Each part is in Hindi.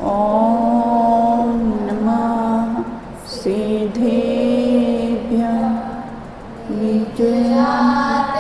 ॐ नमः सिद्धेभ्यः विजयात्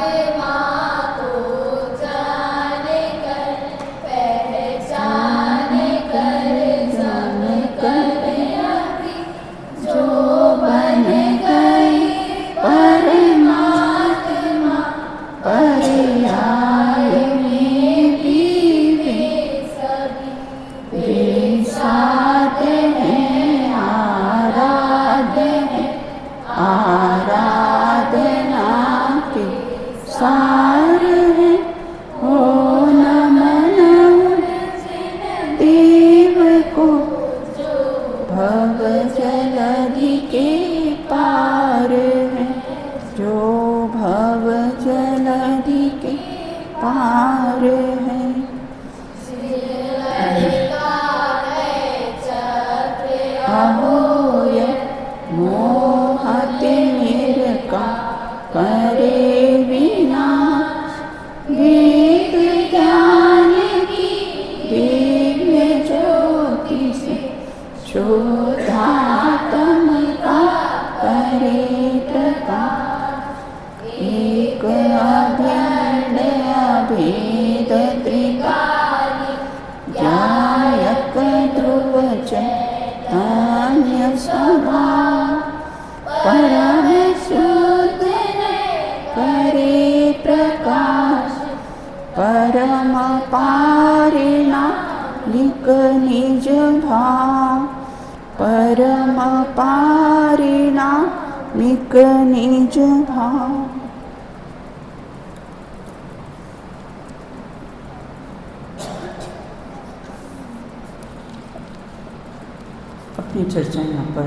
अपनी चर्चा यहाँ पर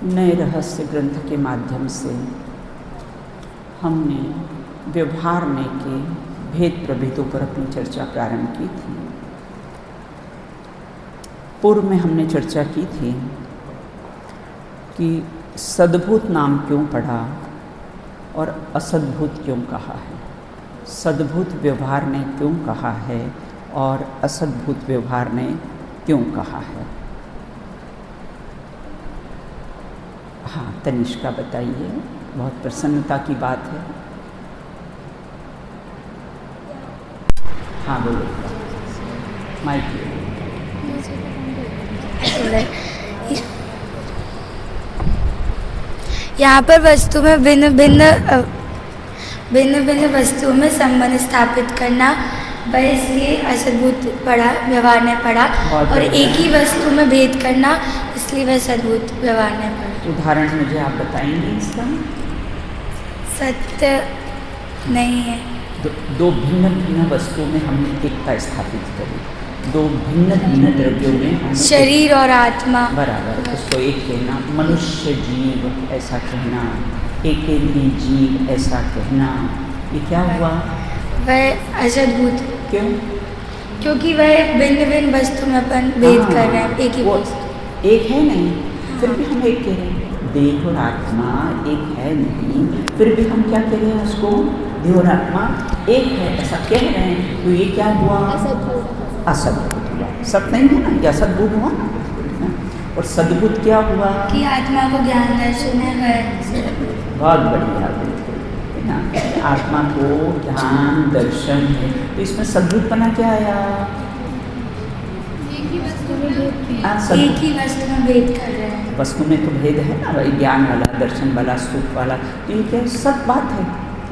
नए रहस्य ग्रंथ के माध्यम से हमने व्यवहार में के भेद प्रभेदों पर अपनी चर्चा प्रारंभ की थी। पूर्व में हमने चर्चा की थी कि सद्भूत नाम क्यों पड़ा और असद्भूत क्यों कहा है, सद्भूत व्यवहार ने क्यों कहा है और असद्भूत व्यवहार ने क्यों कहा है। हाँ, तनिष्का बताइए, बहुत प्रसन्नता की बात है। हाँ बोलो, माइक। यहाँ पर वस्तु में भिन्न भिन्न वस्तुओं में संबंध स्थापित करना, वह इसलिए असद्भुत पड़ा, व्यवहार ने पड़ा, और एक ही वस्तु में भेद करना, इसलिए वह सद्भुत व्यवहार ने पड़ा। उदाहरण मुझे आप बताएंगे इसका? सत्य नहीं है। दो भिन्न भिन्न वस्तुओं में हमने एकता स्थापित करी, दो भिन्न भिन्न द्रव्यों में शरीर और आत्मा बराबर, उसको एक कहना, मनुष्य जीव ऐसा कहना, एकेंद्रीय जीव ऐसा कहना, ये क्या हुआ? वह असद्भुत। क्यों? क्योंकि वह भिन्न भिन्न वस्तु में अपन भेद कर रहे हैं, एक ही वस्तु एक है नहीं, फिर भी हम एक कह रहे हैं। देह और आत्मा एक है नहीं, फिर भी हम क्या कह रहे हैं उसको? देह और आत्मा एक है ऐसा कह रहे हैं, तो ये क्या हुआ? असद्भुत हुआ। सत्य नहीं है ना, ये असद्भुत हुआ। और सद्भुत क्या हुआ? कि आत्मा को ज्ञान दर्शन है। बहुत बढ़िया, है ना, आत्मा को ज्ञान दर्शन है, तो इसमें सद्भुतपना क्या आया? एक ही वस्तु में भेद कर रहे हैं। वस्तु में तो भेद है ना, ज्ञान वाला, दर्शन वाला, सुख वाला, तो ये क्या सब बात है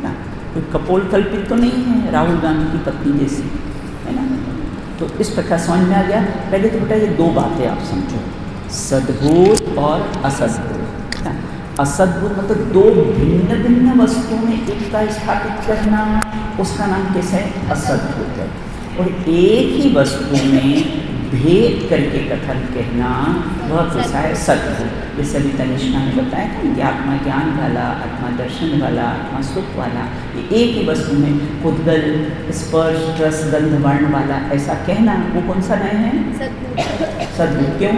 ना, कोई कपोल कल्पित तो नहीं है राहुल गांधी की पत्नी जैसी, है ना। तो इस प्रकार समझ में आ गया। पहले तो बेटा ये दो बातें आप समझो, सद्भूत और असद्भूत। असद्भुत मतलब दो भिन्न भिन्न वस्तुओं में एकता स्थापित करना, उसका नाम कैसे है? असद्भुत है। और एक ही वस्तु में भेद करके कथन कहना, वह कैसा है? सद्भुत। जैसे अभी तनिष्का ने बताया था कि आत्मा ज्ञान वाला, आत्मा दर्शन वाला, आत्मा सुख वाला, ये एक ही वस्तु में उद्गल, स्पर्श, रस, गंध, वर्ण वाला ऐसा कहना, वो कौन सा नय है? सद्भुत। क्यों?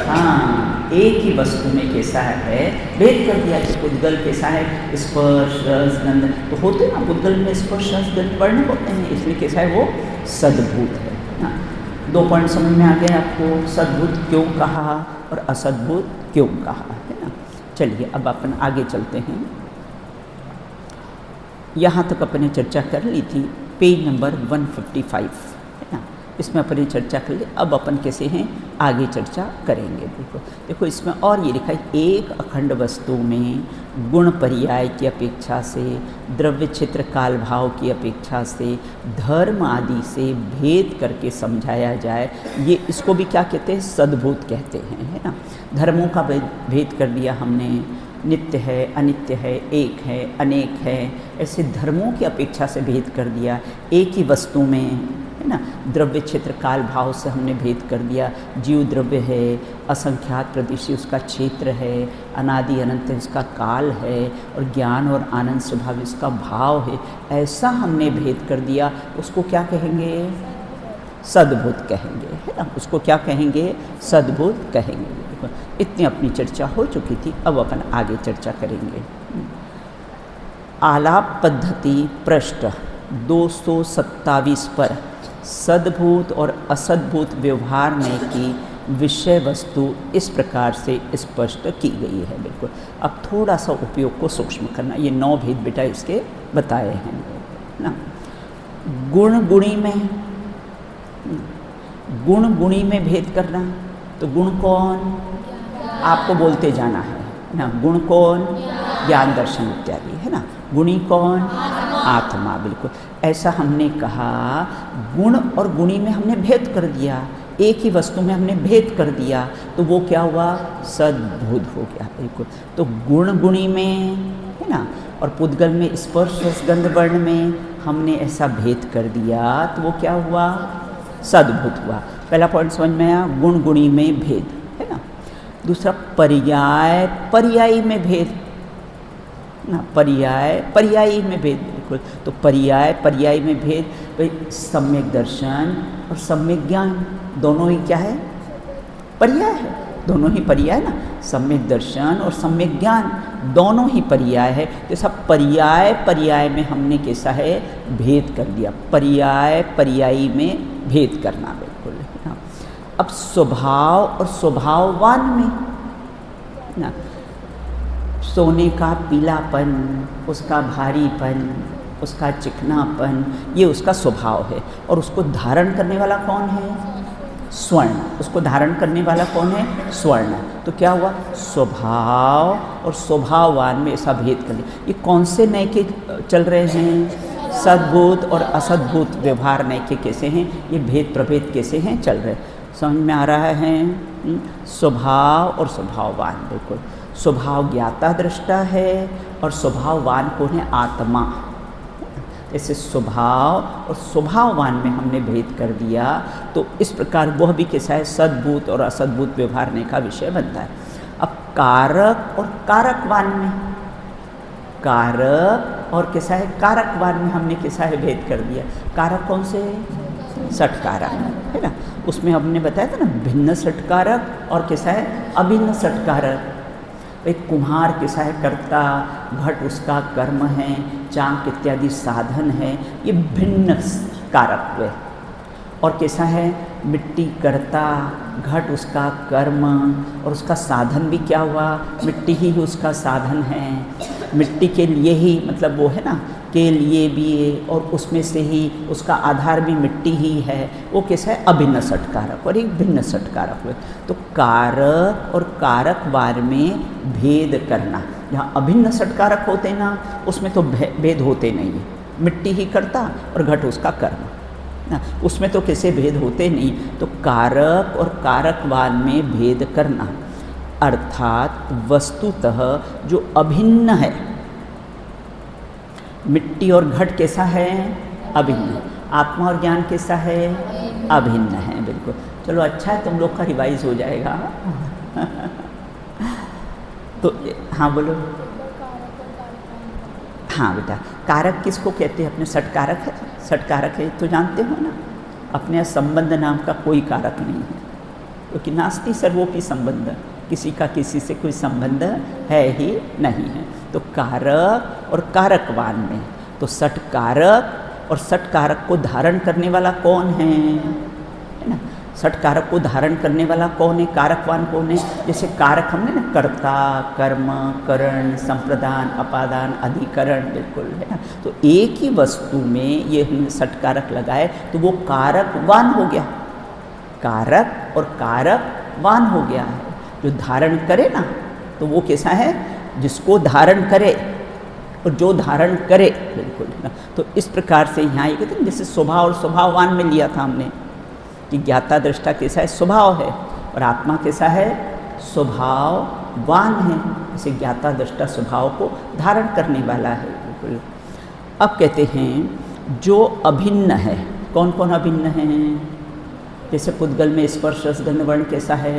हाँ, एक ही वस्तु में कैसा है? भेद कर दिया कि उद्गल कैसा है? स्पर्श, रस, गंध, तो होते ना उद्गल में स्पर्श, रस, गंध, वर्ण होते हैं, इसलिए कैसा है? वो सद्भूत है ना। 2 पॉइंट समझ में आ गए आपको, सद्भूत क्यों कहा और असद्भूत क्यों कहा, है ना। चलिए अब अपन आगे चलते हैं। यहाँ तक अपने चर्चा कर ली थी, पेज नंबर 155 है ना, इसमें अपनी चर्चा कर ली। अब अपन कैसे हैं आगे चर्चा करेंगे। देखो इसमें और ये लिखा है, एक अखंड वस्तु में गुण पर्याय की अपेक्षा से, द्रव्य क्षेत्र काल भाव की अपेक्षा से, धर्म आदि से भेद करके समझाया जाए, ये इसको भी क्या कहते हैं, सद्भूत कहते हैं, है ना। धर्मों का भेद कर दिया हमने, नित्य है, अनित्य है, एक है, अनेक है, ऐसे धर्मों की अपेक्षा से भेद कर दिया। एक ही वस्तु में, है ना, द्रव्य क्षेत्र काल भाव से हमने भेद कर दिया। जीव द्रव्य है, असंख्यात प्रदेशी उसका क्षेत्र है, अनादि अनंत उसका काल है, और ज्ञान और आनंद स्वभाव इसका भाव है। ऐसा हमने भेद कर दिया, उसको क्या कहेंगे, सद्भूत कहेंगे, है ना। उसको क्या कहेंगे, सद्भूत कहेंगे। इतनी अपनी चर्चा हो चुकी थी, अब अपन आगे चर्चा करेंगे। आलाप पद्धति पृष्ठ 227 पर सद्भूत और असद्भूत व्यवहार में की विषय वस्तु इस प्रकार से स्पष्ट की गई है। बिल्कुल, अब थोड़ा सा उपयोग को सूक्ष्म करना, ये 9 भेद बेटा इसके बताए हैं ना। गुण गुणी में भेद करना, तो गुण कौन, आपको बोलते जाना है ना। गुण कौन, ज्ञान दर्शन इत्यादि, है ना। गुणी कौन, आत्मा। बिल्कुल, ऐसा हमने कहा। गुण और गुणी में हमने भेद कर दिया, एक ही वस्तु में हमने भेद कर दिया, तो वो क्या हुआ, सद्भूत हो गया। बिल्कुल, तो गुण गुणी में, है ना, और पुद्गल में स्पर्श गंध वर्ण में हमने ऐसा भेद कर दिया, तो वो क्या हुआ, सद्भूत हुआ। पहला पॉइंट समझ में आया, गुण गुणी में भेद, है ना। दूसरा पर्याय पर्यायी में भेद ना, पर्यायी में भेद। बिल्कुल, तो पर्यायी में भेद, भाई सम्यक दर्शन और सम्यक ज्ञान दोनों ही क्या है, पर्याय है, दोनों ही पर्याय ना। सम्यक दर्शन और सम्यक ज्ञान दोनों ही पर्याय है। जैसा पर्याय में हमने कैसा है, भेद कर दिया, पर्यायी में भेद करना। बिल्कुल ना। अब स्वभाव और स्वभाववान में ना, सोने का पीलापन, उसका भारीपन, उसका चिकनापन, ये उसका स्वभाव है। और उसको धारण करने वाला कौन है, स्वर्ण। उसको धारण करने वाला कौन है, स्वर्ण। तो क्या हुआ, स्वभाव और स्वभाववान में ऐसा भेद कर लिया। ये कौन से नए के चल रहे हैं, सद्भूत और असद्भूत व्यवहार नए के कैसे हैं, ये भेद प्रभेद कैसे हैं चल रहे, समझ में आ रहा है। स्वभाव और स्वभाववान, बिल्कुल, स्वभाव ज्ञाता दृष्टा है और स्वभाववान कौन है, आत्मा। जैसे स्वभाव और स्वभाववान में हमने भेद कर दिया, तो इस प्रकार वह भी कैसा है, सद्भूत और असद्भूत व्यवहार का विषय बनता है। अब कारक और कारकवान में, कारक और कैसा है, कारकवान में हमने कैसा है, भेद कर दिया। कारक कौन से, षटकारक, है ना। उसमें हमने बताया था ना, भिन्न षटकारक और कैसा है, अभिन्न षटकारक। एक कुम्हार कैसा है, कर्ता, घट उसका कर्म है, चांक इत्यादि साधन है, ये भिन्न कारक है। और कैसा है, मिट्टी कर्ता, घट उसका कर्म, और उसका साधन भी क्या हुआ, मिट्टी ही उसका साधन है। मिट्टी के लिए ही, मतलब वो है ना, के लिए भी है, और उसमें से ही उसका आधार भी मिट्टी ही है। वो कैसा है, अभिन्न षटकारक और एक भिन्न षटकारक है। तो कारक और कारकवार में भेद करना, जहाँ अभिन्न षटकारक होते ना, उसमें तो भेद होते नहीं है, मिट्टी ही करता और घट उसका कर्म ना, उसमें तो कैसे भेद होते नहीं। तो कारक और कारकवान में भेद करना, अर्थात वस्तुतः जो अभिन्न है, मिट्टी और घट कैसा है, अभिन्न। आत्मा और ज्ञान कैसा है, अभिन्न है। बिल्कुल, चलो अच्छा है, तुम लोग का रिवाइज हो जाएगा। तो हाँ बोलो। हाँ बेटा, कारक किसको कहते हैं, अपने षटकारक है, षटकारक है तो जानते हो ना। अपने संबंध नाम का कोई कारक नहीं है, क्योंकि नास्ति सर्वोपि संबंध, किसी का किसी से कोई संबंध है ही नहीं है। तो कारक और कारकवान में, तो षटकारक और सट कारक को धारण करने वाला कौन है ना? सट कारक को धारण करने वाला कौन है, कारकवान कौन है? जैसे कारक हमने ना कर्ता, कर्म, करण, संप्रदान, अपादान, अधिकरण, बिल्कुल है ना। तो एक ही वस्तु में ये हमने सट कारक लगाए तो वो कारकवान हो गया, कारक और कारकवान हो गया है। जो धारण करे ना तो वो कैसा है, जिसको धारण करे और जो धारण करे, बिल्कुल ना। तो इस प्रकार से यहाँ ये कहते हैं जैसे स्वभाव और स्वभाववान में लिया था हमने कि ज्ञाता दृष्टा कैसा है, स्वभाव है, और आत्मा कैसा है, स्वभाववान है। जैसे ज्ञाता दृष्टा स्वभाव को धारण करने वाला है, बिल्कुल। अब कहते हैं जो अभिन्न है, कौन कौन अभिन्न है? जैसे पुद्गल में स्पर्श रस गंध वर्ण कैसा है,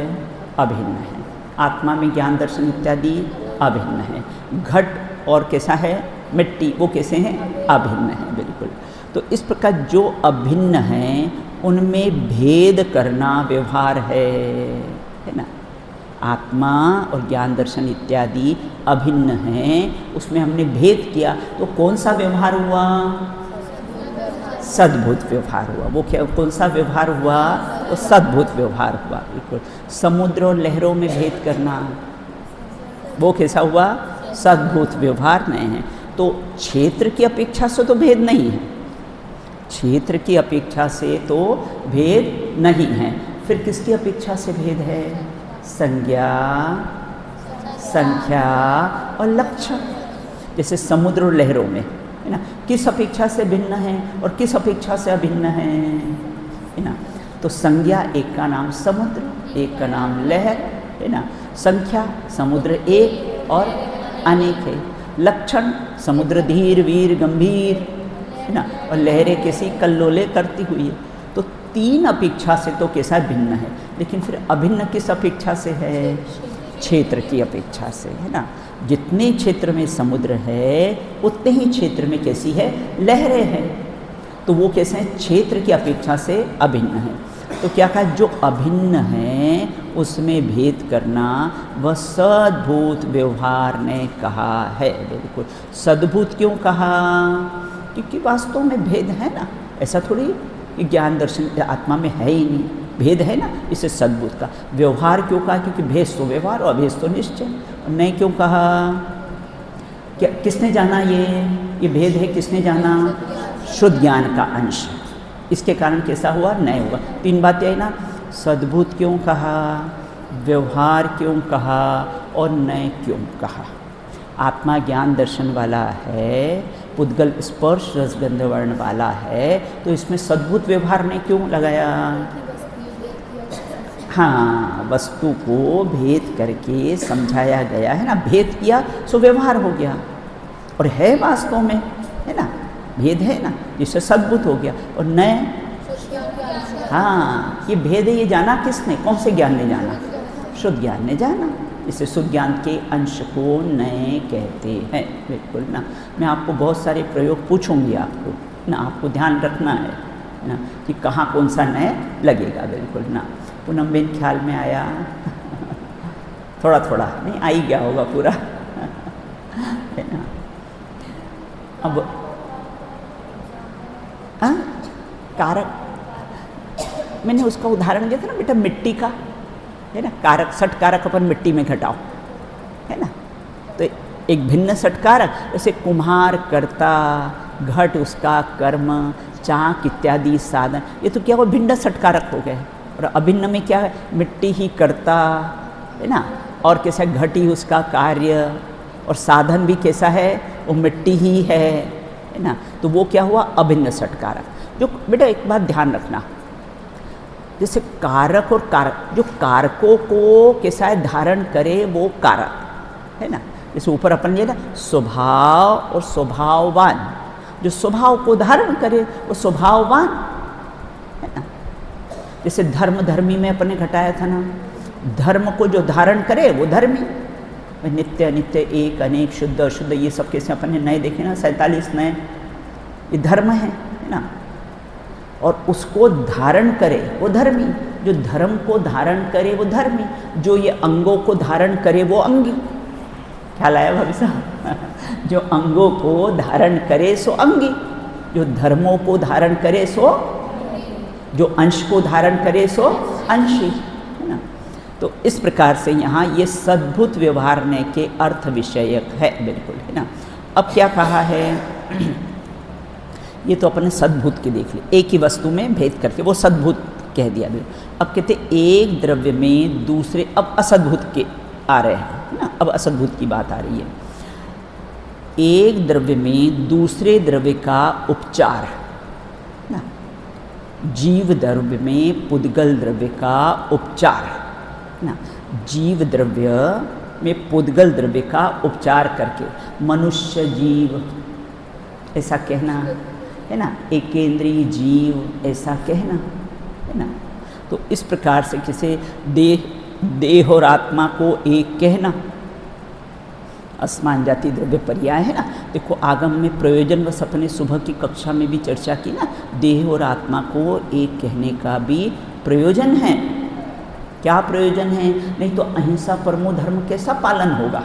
अभिन्न है। आत्मा में ज्ञान दर्शन इत्यादि अभिन्न है। घट और कैसा है, मिट्टी, वो कैसे हैं, अभिन्न है, बिल्कुल। तो इस प्रकार जो अभिन्न हैं उनमें भेद करना व्यवहार है ना। आत्मा और ज्ञान दर्शन इत्यादि अभिन्न हैं, उसमें हमने भेद किया तो कौन सा व्यवहार हुआ, सद्भूत व्यवहार हुआ। वो क्या, कौन सा व्यवहार हुआ, वो सद्भूत व्यवहार हुआ, बिल्कुल। समुद्र और लहरों में भेद करना, वो कैसा हुआ, सद्भूत व्यवहार नहीं है। तो क्षेत्र की अपेक्षा से तो भेद नहीं है, क्षेत्र की अपेक्षा से तो भेद नहीं है। फिर किसकी अपेक्षा से भेद है, संज्ञा, संख्या और लक्षण। जैसे समुद्र और लहरों में है ना, किस अपेक्षा से भिन्न है और किस अपेक्षा से अभिन्न है ना। तो संज्ञा, एक का नाम समुद्र, एक का नाम लहर है ना। संख्या, समुद्र एक और अनेक है। लक्षण, समुद्र धीर वीर गंभीर है ना, और लहरें कैसी कल्लोले करती हुई है। तो तीन अपेक्षा से तो कैसा भिन्न है, लेकिन फिर अभिन्न किस अपेक्षा से है, क्षेत्र की अपेक्षा से है ना। जितने क्षेत्र में समुद्र है उतने ही क्षेत्र में कैसी है, लहरें हैं। तो वो कैसे हैं, क्षेत्र की अपेक्षा से अभिन्न है। तो क्या कहा, जो अभिन्न है उसमें भेद करना वह सद्भूत व्यवहार ने कहा है, बिल्कुल। सद्भूत क्यों कहा, क्योंकि वास्तव में भेद है ना, ऐसा थोड़ी कि ज्ञान दर्शन आत्मा में है ही नहीं, भेद है ना, इसे सद्भूत का व्यवहार क्यों कहा, क्योंकि भेद तो व्यवहार और अभेद तो निश्चय। और नहीं क्यों कहा, क्या किसने जाना ये भेद है, किसने जाना, शुद्ध ज्ञान का अंश। इसके कारण कैसा हुआ, नए हुआ। तीन बातें है ना, सद्भूत क्यों कहा, व्यवहार क्यों कहा और नए क्यों कहा। आत्मा ज्ञान दर्शन वाला है, पुद्गल स्पर्श रसगंध वर्ण वाला है, तो इसमें सद्भूत व्यवहार ने क्यों लगाया। हाँ, वस्तु को भेद करके समझाया गया है ना, भेद किया सो व्यवहार हो गया, और है वास्तव में है ना, भेद है ना, जिससे सद्भूत हो गया। और नए, हाँ, ये भेद है, ये जाना किसने, कौन से ज्ञान ने जाना, शुद्ध ज्ञान ने जाना। इसे शुद्ध ज्ञान के अंश को नए कहते हैं, बिल्कुल ना। मैं आपको बहुत सारे प्रयोग पूछूंगी आपको ना, आपको ध्यान रखना है ना कि कहाँ कौन सा नए लगेगा, बिल्कुल ना। पूनम बेन ख्याल में आया थोड़ा थोड़ा नहीं, आ ही गया होगा पूरा है ना। अब हाँ, कारक मैंने उसका उदाहरण दिया था ना बेटा, मिट्टी का है ना, कारक सट कारक अपन मिट्टी में घटाओ है ना। तो एक भिन्न सट कारक, जैसे कुम्हार करता, घट उसका कर्म, चाक इत्यादि साधन, ये तो क्या वो भिन्न सट कारक हो गए। और अभिन्न में क्या है, मिट्टी ही करता है ना, और कैसा घट ही उसका कार्य, और साधन भी कैसा है, वो मिट्टी ही है ना। तो वो क्या हुआ, अभिन्न सट कारक। जो बेटा एक बात ध्यान रखना, जैसे कारक और कारक, जो कारकों को कैसा है धारण करे वो कारक है ना। जैसे ऊपर अपन ये ना स्वभाव और स्वभाववान, जो स्वभाव को धारण करे वो स्वभाववान है ना। जैसे धर्म धर्मी में अपने घटाया था ना, धर्म को जो धारण करे वो धर्मी। नित्य अनित्य, एक अनेक, शुद्ध अशुद्ध, ये सब कैसे अपन ने नए देखे ना, 47 नए, ये धर्म है ना। और उसको धारण करे वो धर्मी, जो धर्म को धारण करे वो धर्मी, जो ये अंगों को धारण करे वो अंगी। ख्याल आया भाभी साहब जो अंगों को धारण करे सो अंगी जो धर्मों को धारण करे सो, जो अंश को धारण करे सो अंशी, है ना। तो इस प्रकार से यहाँ ये सद्भुत व्यवहारने के अर्थ विषयक है, बिल्कुल, है ना। अब क्या कहा है, ये तो अपने सद्भुत के देख लिए, एक ही वस्तु में भेद करके वो सद्भुत कह दिया। अब कहते एक द्रव्य में दूसरे, अब असद्भुत के आ रहे हैं ना, अब असद्भुत की बात आ रही है। एक द्रव्य में दूसरे द्रव्य का उपचार ना, जीव द्रव्य में पुद्गल द्रव्य का उपचार ना, जीव द्रव्य में पुद्गल द्रव्य का उपचार करके मनुष्य जीव ऐसा कहना, है ना, एकेंद्रीय जीव ऐसा कहना, है ना। तो इस प्रकार से किसी देह और आत्मा को एक कहना, असमान जाति द्रव्य पर्याय, है ना। देखो आगम में प्रयोजन व सपने सुबह की कक्षा में भी चर्चा की ना, देह और आत्मा को एक कहने का भी प्रयोजन है। क्या प्रयोजन है, नहीं तो अहिंसा परमो धर्म कैसा पालन होगा।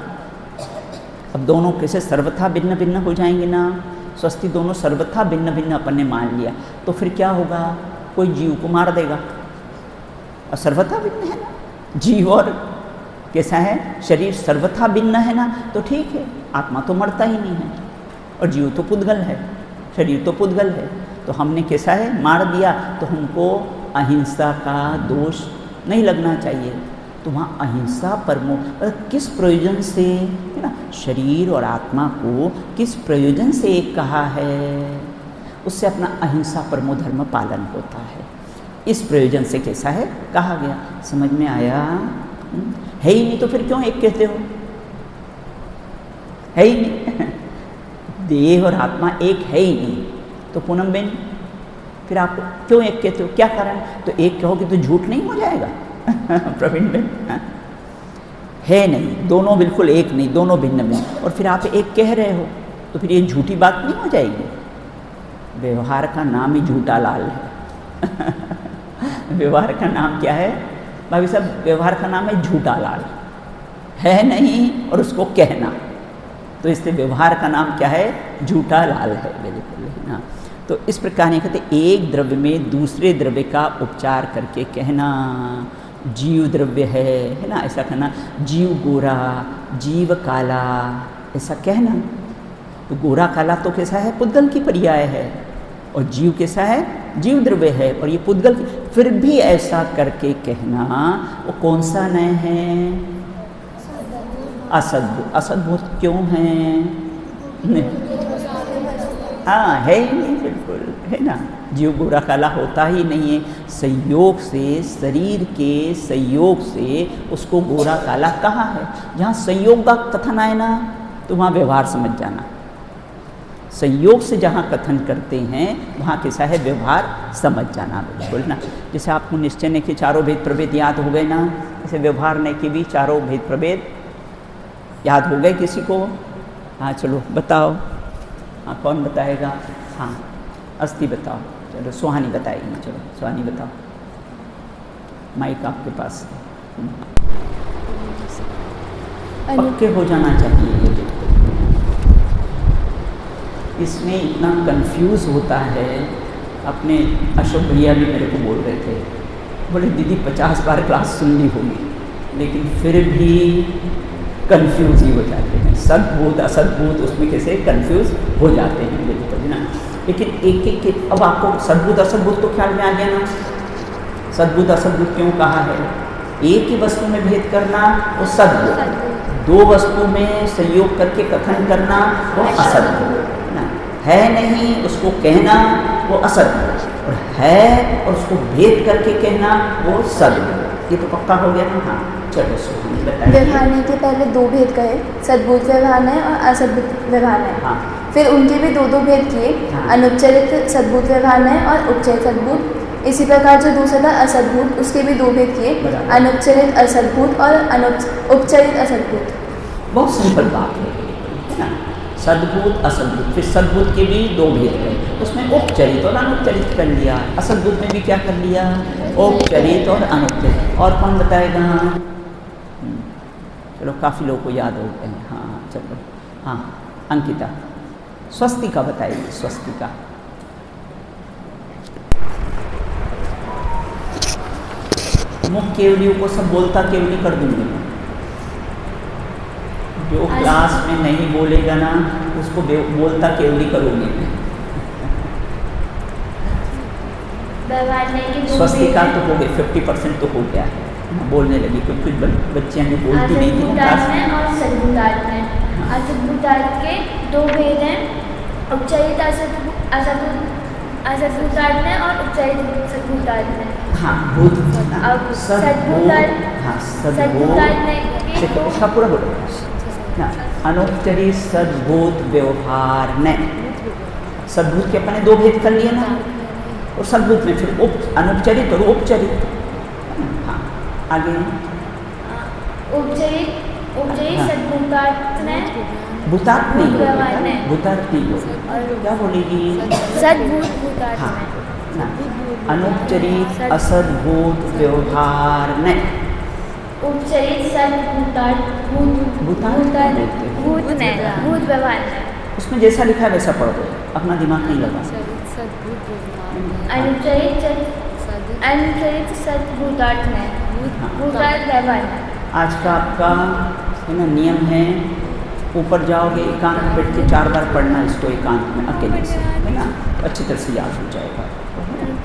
अब दोनों कैसे सर्वथा भिन्न भिन्न हो जाएंगे ना, स्वस्ति दोनों सर्वथा भिन्न भिन्न अपन ने मान लिया, तो फिर क्या होगा, कोई जीव को मार देगा, और सर्वथा भिन्न है ना, जीव और कैसा है, शरीर सर्वथा भिन्न है ना, तो ठीक है, आत्मा तो मरता ही नहीं है, और जीव तो पुद्गल है, शरीर तो पुद्गल है, तो हमने कैसा है मार दिया, तो हमको अहिंसा का दोष नहीं लगना चाहिए। तो वहाँ अहिंसा परमो किस प्रयोजन से, है ना, शरीर और आत्मा को किस प्रयोजन से एक कहा है, उससे अपना अहिंसा परमो धर्म पालन होता है, इस प्रयोजन से कैसा है कहा गया। समझ में आया, है ही नहीं तो फिर क्यों एक कहते हो, है ही नहीं देह और आत्मा एक है ही नहीं, तो पूनम बेन फिर आप क्यों एक कहते हो, क्या कारण, तो एक कहोगे तो झूठ नहीं हो जाएगा प्रवीण बेन, है नहीं, दोनों बिल्कुल एक नहीं, दोनों भिन्न भिन्न, और फिर आप एक कह रहे हो, तो फिर ये झूठी बात नहीं हो जाएगी। व्यवहार का नाम ही झूठा लाल है व्यवहार का नाम क्या है भाभी साहब, व्यवहार का नाम है झूठा लाल, है नहीं और उसको कहना, तो इसलिए व्यवहार का नाम क्या है, झूठा लाल है, बिल्कुल, है ना। तो इस प्रकार नहीं कहते, एक द्रव्य में दूसरे द्रव्य का उपचार करके कहना, जीव द्रव्य है ना, ऐसा कहना, जीव गोरा जीव काला ऐसा कहना। तो गोरा काला तो कैसा है, पुद्गल की पर्याय है, और जीव कैसा है, जीव द्रव्य है, और ये पुद्गल, फिर भी ऐसा करके कहना, वो कौन सा नय है, असद्भुत। असद्भुत क्यों है, हाँ है ही नहीं, बिल्कुल, है ना, जीव गोरा काला होता ही नहीं है, संयोग से, शरीर के संयोग से उसको गोरा काला कहा है। जहाँ संयोग का कथन आए ना, तो वहाँ व्यवहार समझ जाना, संयोग से जहाँ कथन करते हैं वहाँ कैसा है, व्यवहार समझ जाना, बिल्कुल ना। जैसे आपको निश्चय ने के चारों भेद प्रभेद याद हो गए ना, जैसे व्यवहार ने के भी चारों भेद प्रभेद याद हो गए किसी को, हाँ चलो बताओ, हाँ कौन बताएगा, हाँ अस्थि बताओ, चलो सुहानी बताएगी, चलो सुहानी बताओ, माइक आपके पास पक्के हो जाना चाहिए। इसमें इतना कंफ्यूज होता है, अपने अशोक भैया भी मेरे को बोल रहे थे, बोले दीदी 50 बार क्लास सुन ली होगी, लेकिन फिर भी कंफ्यूज ही हो जाते हैं, सद्भूत असद्भूत उसमें कैसे कंफ्यूज हो जाते हैं, बिल्कुल ना। लेकिन एक एक के, अब आपको सद्भूत असद्भूत तो ख्याल में आ गया ना, सद्भूत असद्भूत क्यों कहा है, एक ही वस्तु में भेद करना वो सद्भूत, दो वस्तु में संयोग करके कथन करना वो असद्भूत ना, है नहीं उसको कहना वो असद्भूत, और है और उसको भेद करके कहना वो सद्भूत, ये तो पक्का हो गया ना। हाँ चलो सुहानी बताइए। व्यवहार के पहले दो भेद कहे, सद्भूत व्यवहार है और असद्भुत व्यवहार है, हाँ फिर उनके भी दो दो भेद किए, हाँ। अनुपचरित सद्भूत व्यवहार है और उपचरित सद्भूत। इसी प्रकार जो दूसरा था असद्भूत, उसके भी दो भेद किए, अनुपचरित असद्भूत और उपचरित असद्भूत। बहुत सिंपल बात है ना, सद्भूत असद्भूत, फिर सद्भूत के भी दो भेद गए, उसमें उपचरित और अनुपचरित कर लिया, असद्भूत में भी क्या कर लिया, उपचरित और अनुपचरित। और कौन बताएगा, चलो काफ़ी लोगों को याद हो गए हैं, हाँ चलो, हाँ अंकिता स्वस्तिका बताइए, स्वस्तिका मुख केवलियों को सब बोलता केवली कर दूंगी मैं। जो क्लास में नहीं बोलेगा ना उसको बोलता केवली करूँगी मैं। स्वस्तिका तो हो गए 50% तो हो गया है, बोलने लगी। कुछ बच्चियाँ जो बोलती नहीं थी क्लास में। और सद्भूतार्थ में, असद्भूतार्थ के दो भेद हैं, उपचरित असद्भूतार्थ में और उपचरित सद्भूतार्थ में। हाँ, भूत सद्भूतार्थ में इसका पूरा बोलो ना। अनौपचारिक सद्भूत व्यवहार ने, सद्भूत के अपने दो भेद कर लिए ना, और सद्भूत में फिर अनौपचारिक और औपचारिक। हाँ, आगे उपचरित सद्भूतार्थ में, भूतार्थ नहीं बोले, क्या बोलेगी? सद्भूत भूतार्थ हाँ में। ना, अनौपचारिक असद्भूत व्यवहार ने, उपचरित सद्भूतार्थ भूत व्यवहार में। उसमें जैसा लिखा है वैसा पढ़ दो, अपना दिमाग नहीं लगा। अनुचरित सद्भूतार्थ में, भूतार्थ व्यवहार में। आज का आपका है ना नियम है, ऊपर जाओगे एकांत में बैठ के 4 बार पढ़ना इसको एकांत में अकेले से, है ना, अच्छी तरह से याद हो जाएगा।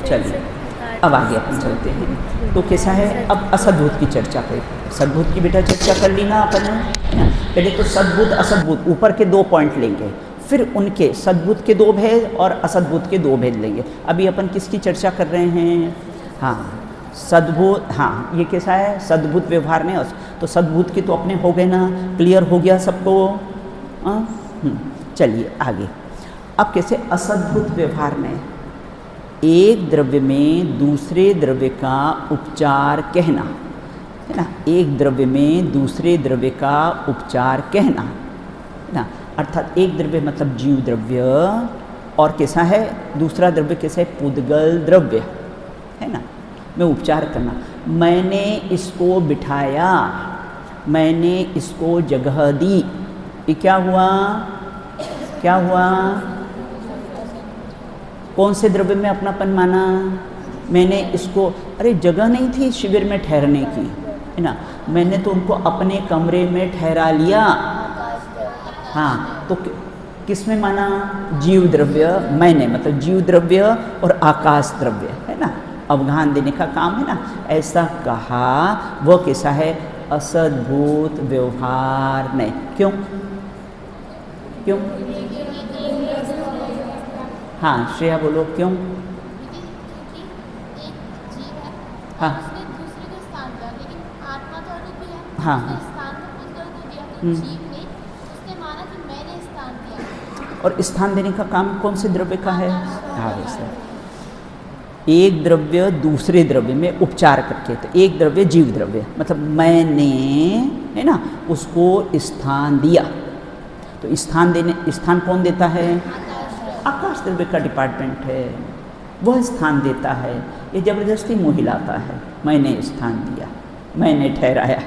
चलिए अब आगे अपन चलते हैं। तो कैसा है, अब असद्भूत की चर्चा करें। सद्भूत की बेटा चर्चा कर ली ना अपन ने। पहले तो सद्भूत असद्भूत ऊपर के 2 पॉइंट लेंगे, फिर उनके सद्भूत के 2 भेद और असद्भूत के 2 भेद लेंगे। अभी अपन किसकी चर्चा कर रहे हैं? हाँ, सद्भूत। हाँ, ये कैसा है, सद्भूत व्यवहार में। तो सद्भूत के तो अपने हो गए ना, क्लियर हो गया सबको। चलिए आगे। अब कैसे असद्भूत व्यवहार में एक द्रव्य में दूसरे द्रव्य का उपचार कहना, है ना, एक द्रव्य में दूसरे द्रव्य का उपचार कहना, है ना, अर्थात एक द्रव्य मतलब जीव द्रव्य, और कैसा है दूसरा द्रव्य कैसा है, पुद्गल द्रव्य, है ना, में उपचार करना। मैंने इसको बिठाया, मैंने इसको जगह दी, ये क्या हुआ? क्या हुआ? कौन से द्रव्य में अपनापन माना? मैंने इसको, अरे जगह नहीं थी शिविर में ठहरने की, है ना, मैंने तो उनको अपने कमरे में ठहरा लिया। हाँ, तो किस में माना? जीव द्रव्य, मैंने मतलब जीव द्रव्य और आकाश द्रव्य, है ना, अवगाहन देने का काम है ना, ऐसा कहा। वो कैसा है? असद्भूत व्यवहार नहीं। क्यों? क्यों? हाँ श्रेया बोलो, क्यों? हाँ हाँ और स्थान देने का काम कौन से द्रव्य का है? हाँ वैसे एक द्रव्य दूसरे द्रव्य में उपचार करके, तो एक द्रव्य जीव द्रव्य मतलब मैंने, है ना, उसको स्थान दिया। तो स्थान देने, स्थान कौन देता है? आकाश द्रव्य का डिपार्टमेंट है, वह स्थान देता है। ये जबरदस्ती मुँह हिलाता है, मैंने स्थान दिया, मैंने ठहराया,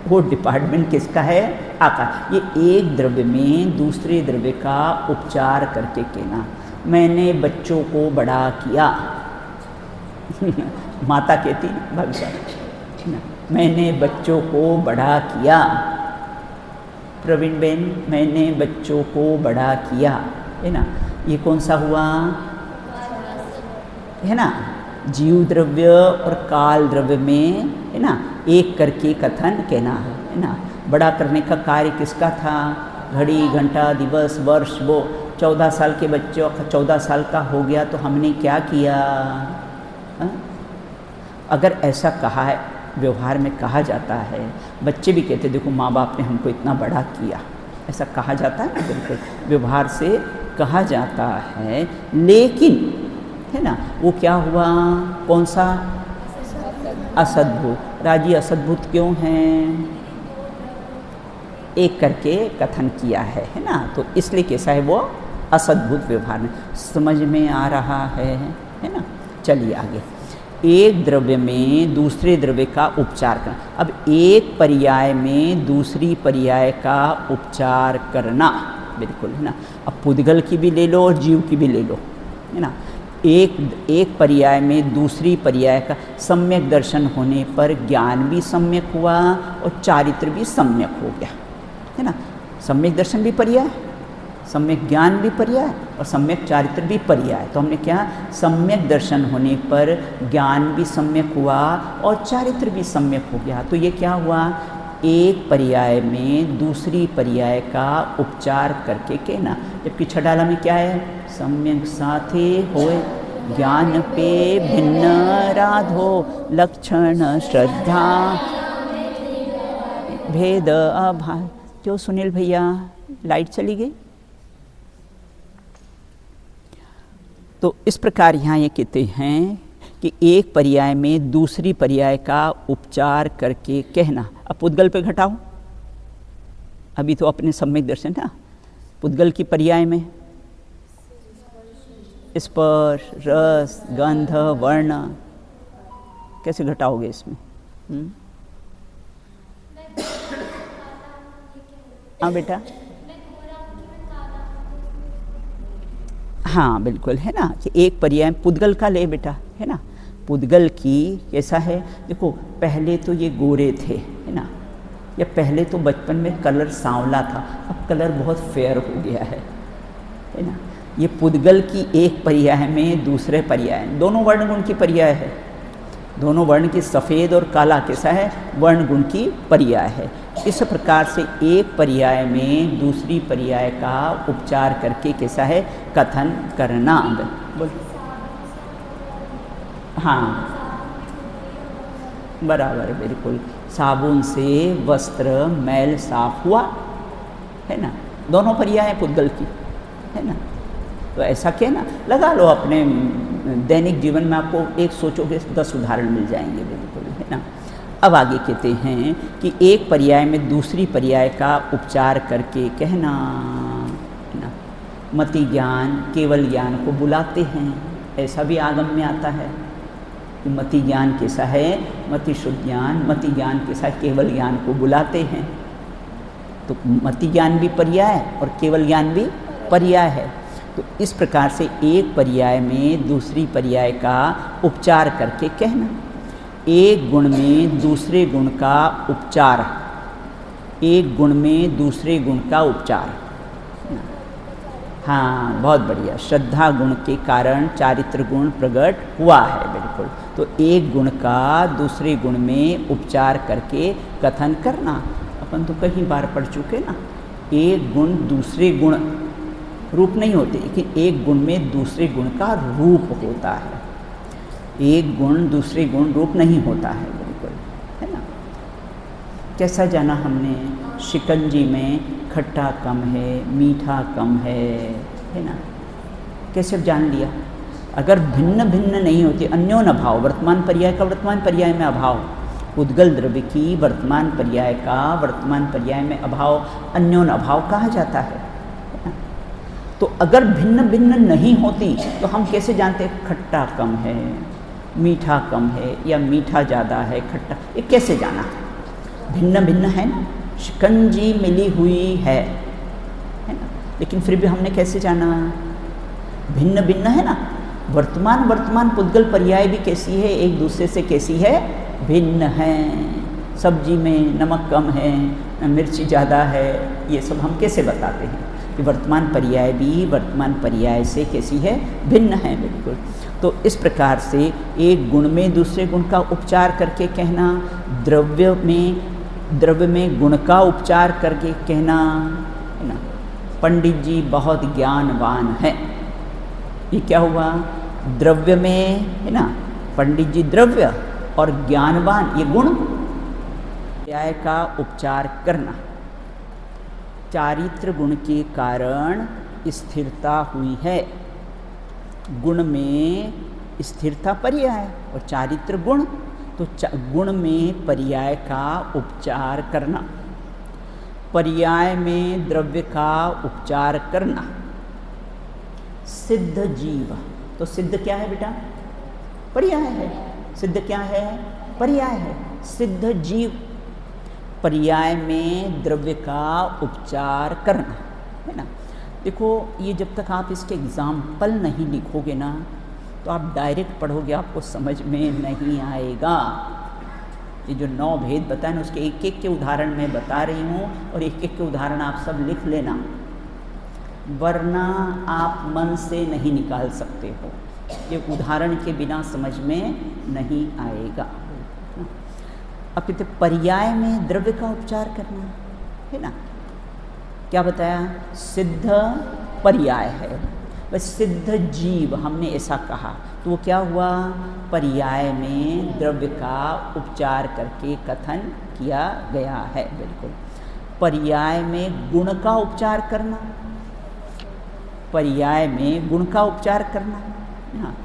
वो डिपार्टमेंट किसका है? आकाश। ये एक द्रव्य में दूसरे द्रव्य का उपचार करके कहना। मैंने बच्चों को बड़ा किया माता कहती भगवान, मैंने बच्चों को बड़ा किया। प्रवीण बेन, मैंने बच्चों को बड़ा किया, है ना। ये कौन सा हुआ? है ना, जीव द्रव्य और काल द्रव्य में, है ना, एक करके कथन कहना है ना। बड़ा करने का कार्य किसका था? घड़ी, घंटा, दिवस, वर्ष। वो 14 साल के बच्चों, 14 साल का हो गया तो हमने क्या किया? हा? अगर ऐसा कहा है, व्यवहार में कहा जाता है, बच्चे भी कहते देखो माँ बाप ने हमको इतना बड़ा किया, ऐसा कहा जाता है, बिल्कुल व्यवहार से कहा जाता है। लेकिन है ना, वो क्या हुआ? कौन सा? असद्भुत। राजी असद्भुत क्यों हैं? एक करके कथन किया है ना, तो इसलिए कैसा है वो? असद्भुत व्यवहार में। समझ में आ रहा है ना। चलिए आगे। एक द्रव्य में दूसरे द्रव्य का उपचार करना। अब एक पर्याय में दूसरी पर्याय का उपचार करना, बिल्कुल, है ना। अब पुद्गल की भी ले लो और जीव की भी ले लो, है ना। एक पर्याय में दूसरी पर्याय का सम्यक दर्शन होने पर ज्ञान भी सम्यक हुआ और चारित्र भी सम्यक हो गया, है ना। सम्यक दर्शन भी पर्याय, सम्यक ज्ञान भी पर्याय और सम्यक चारित्र भी पर्याय। तो हमने क्या, सम्यक दर्शन होने पर ज्ञान भी सम्यक हुआ और चारित्र भी सम्यक हो गया। तो ये क्या हुआ, एक पर्याय में दूसरी पर्याय का उपचार करके कहना। जबकि छठाला में क्या है, सम्यक साथे होए ज्ञान पे भिन्न राधो लक्षण श्रद्धा भेद अभाव। क्यों सुनील भैया लाइट चली गई? तो इस प्रकार यहाँ ये कहते हैं कि एक पर्याय में दूसरी पर्याय का उपचार करके कहना। अब पुद्गल पे घटाओ, अभी तो अपने सम्यक दर्शन था। पुद्गल की पर्याय में स्पर्श, रस, गंध, वर्ण, कैसे घटाओगे इसमें? हाँ बेटा, हाँ बिल्कुल, है ना। कि एक पर्याय पुद्गल का ले बेटा, है ना। पुद्गल की कैसा है, देखो पहले तो ये गोरे थे, है ना, या पहले तो बचपन में कलर सांवला था, अब कलर बहुत फेयर हो गया है ना। ये पुद्गल की एक पर्याय में दूसरे पर्याय, दोनों वर्ण गुण की पर्याय है। दोनों वर्ण की सफ़ेद और काला कैसा है, वर्ण गुण की पर्याय है। इस प्रकार से एक पर्याय में दूसरी पर्याय का उपचार करके कैसा है, कथन करना। बोल, हाँ बराबर, बिल्कुल। साबुन से वस्त्र मैल साफ हुआ, है ना। दोनों पर्याय है पुद्गल की, है ना। तो ऐसा क्या ना, लगा लो अपने दैनिक जीवन में, आपको एक सोचोगे 10 उदाहरण मिल जाएंगे, बिल्कुल, है ना। अब आगे कहते हैं कि एक पर्याय में दूसरी पर्याय का उपचार करके कहना, है ना। मति ज्ञान केवल ज्ञान को बुलाते हैं, ऐसा भी आगम में आता है कि मति ज्ञान कैसा है, मति शुद्ध ज्ञान, मति ज्ञान कैसा है, केवल ज्ञान को बुलाते हैं। तो मति ज्ञान भी पर्याय और केवल ज्ञान भी पर्याय है। तो इस प्रकार से एक पर्याय में दूसरी पर्याय का उपचार करके कहना। एक गुण में दूसरे गुण का उपचार, एक गुण में दूसरे गुण का उपचार, हाँ बहुत बढ़िया। श्रद्धा गुण के कारण चारित्र गुण प्रकट हुआ है, बिल्कुल। तो एक गुण का दूसरे गुण में उपचार करके कथन करना। अपन तो कई बार पढ़ चुके ना, एक गुण दूसरे गुण रूप नहीं होते, लेकिन एक गुण में दूसरे गुण का रूप होता है। एक गुण दूसरे गुण रूप नहीं होता है, बिल्कुल, है ना। कैसा जाना हमने, शिकंजी में खट्टा कम है, मीठा कम है ना। कैसे जान लिया? अगर भिन्न भिन्न नहीं होती, अन्योन अभाव, वर्तमान पर्याय का वर्तमान पर्याय में अभाव, उद्गल द्रव्य की वर्तमान पर्याय का वर्तमान पर्याय में अभाव, अन्योन अभाव कहा जाता है। तो अगर भिन्न भिन्न नहीं होती तो हम कैसे जानते खट्टा कम है, मीठा कम है, या मीठा ज़्यादा है, खट्टा, ये कैसे जाना? भिन्न भिन्न है ना, शिकंजी मिली हुई है ना, लेकिन फिर भी हमने कैसे जाना? भिन्न भिन्न है ना। वर्तमान पुद्गल पर्याय भी कैसी है, एक दूसरे से कैसी है, भिन्न है। सब्जी में नमक कम है, मिर्ची ज़्यादा है, ये सब हम कैसे बताते हैं कि वर्तमान पर्याय भी वर्तमान पर्याय से कैसी है, भिन्न है, बिल्कुल। तो इस प्रकार से एक गुण में दूसरे गुण का उपचार करके कहना, द्रव्य में गुण का उपचार करके कहना, है ना। पंडित जी बहुत ज्ञानवान है, ये क्या हुआ? द्रव्य में, है ना, पंडित जी द्रव्य और ज्ञानवान ये गुण, पर्याय का उपचार करना। चारित्र गुण के कारण स्थिरता हुई है, गुण में स्थिरता पर्याय और चारित्र गुण, तो गुण में पर्याय का उपचार करना, पर्याय में द्रव्य का उपचार करना। सिद्ध जीव, तो सिद्ध क्या है बेटा? पर्याय है। सिद्ध क्या है? पर्याय है। सिद्ध जीव, पर्याय में द्रव्य का उपचार करना, है ना। देखो ये जब तक आप इसके एग्जाम्पल नहीं लिखोगे ना, तो आप डायरेक्ट पढ़ोगे आपको समझ में नहीं आएगा। ये जो 9 भेद बताए ना, उसके एक एक के उदाहरण मैं बता रही हूँ, और एक एक के उदाहरण आप सब लिख लेना, वरना आप मन से नहीं निकाल सकते हो। ये उदाहरण के बिना समझ में नहीं आएगा। अब कहते पर्याय में द्रव्य का उपचार करना है ना, क्या बताया, सिद्ध पर्याय है, बस सिद्ध जीव हमने ऐसा कहा, तो वो क्या हुआ, पर्याय में द्रव्य का उपचार करके कथन किया गया है। बिल्कुल पर्याय में गुण का उपचार करना, पर्याय में गुण का उपचार करना, हाँ,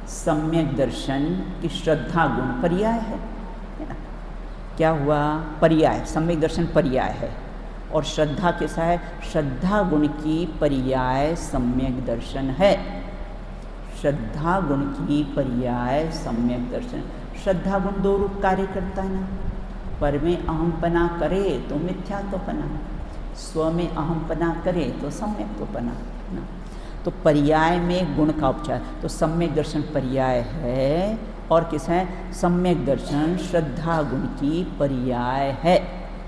सम्यक दर्शन की श्रद्धा गुण पर्याय है ना, क्या हुआ, पर्याय, सम्यक दर्शन पर्याय है, और श्रद्धा कैसा है, श्रद्धा गुण की पर्याय सम्यक दर्शन है। श्रद्धा गुण की पर्याय सम्यक दर्शन, श्रद्धा गुण 2 रूप कार्य करता है ना, पर में अहमपना करे तो मिथ्यात्वपना, स्व में अहमपना करे तो सम्यक्त्वपना ना। तो पर्याय में गुण का उपचार, तो सम्यक दर्शन पर्याय है, और किस है, सम्यक दर्शन श्रद्धा गुण की पर्याय है।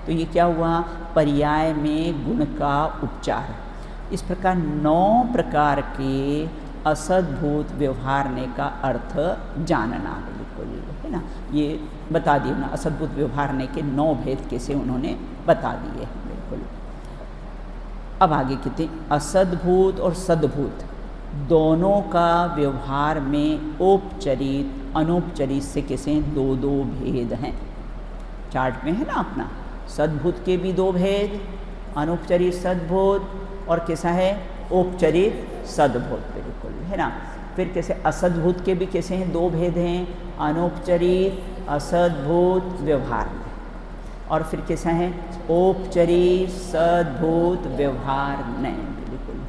तो ये क्या हुआ, पर्याय में गुण का उपचार। इस प्रकार 9 प्रकार के असद्भूत व्यवहारने का अर्थ जानना बिल्कुल है ना, ये बता दिए ना, असद्भूत व्यवहारने के 9 भेद कैसे उन्होंने बता दिए हैं बिल्कुल। अब आगे कहते असद्भूत और सद्भूत दोनों का व्यवहार में औपचारिक अनौपचारिक से कैसे 2 भेद हैं। चार्ट में है ना अपना, सद्भूत के भी 2 भेद, अनौपचारिक सद्भूत और कैसा है औपचारिक सद्भूत बिल्कुल है ना। फिर कैसे असद्भूत के भी कैसे हैं 2 भेद हैं, अनौपचारिक असद्भूत व्यवहार में, और फिर कैसा है औपचारिक सद्भूत व्यवहार नहीं बिल्कुल।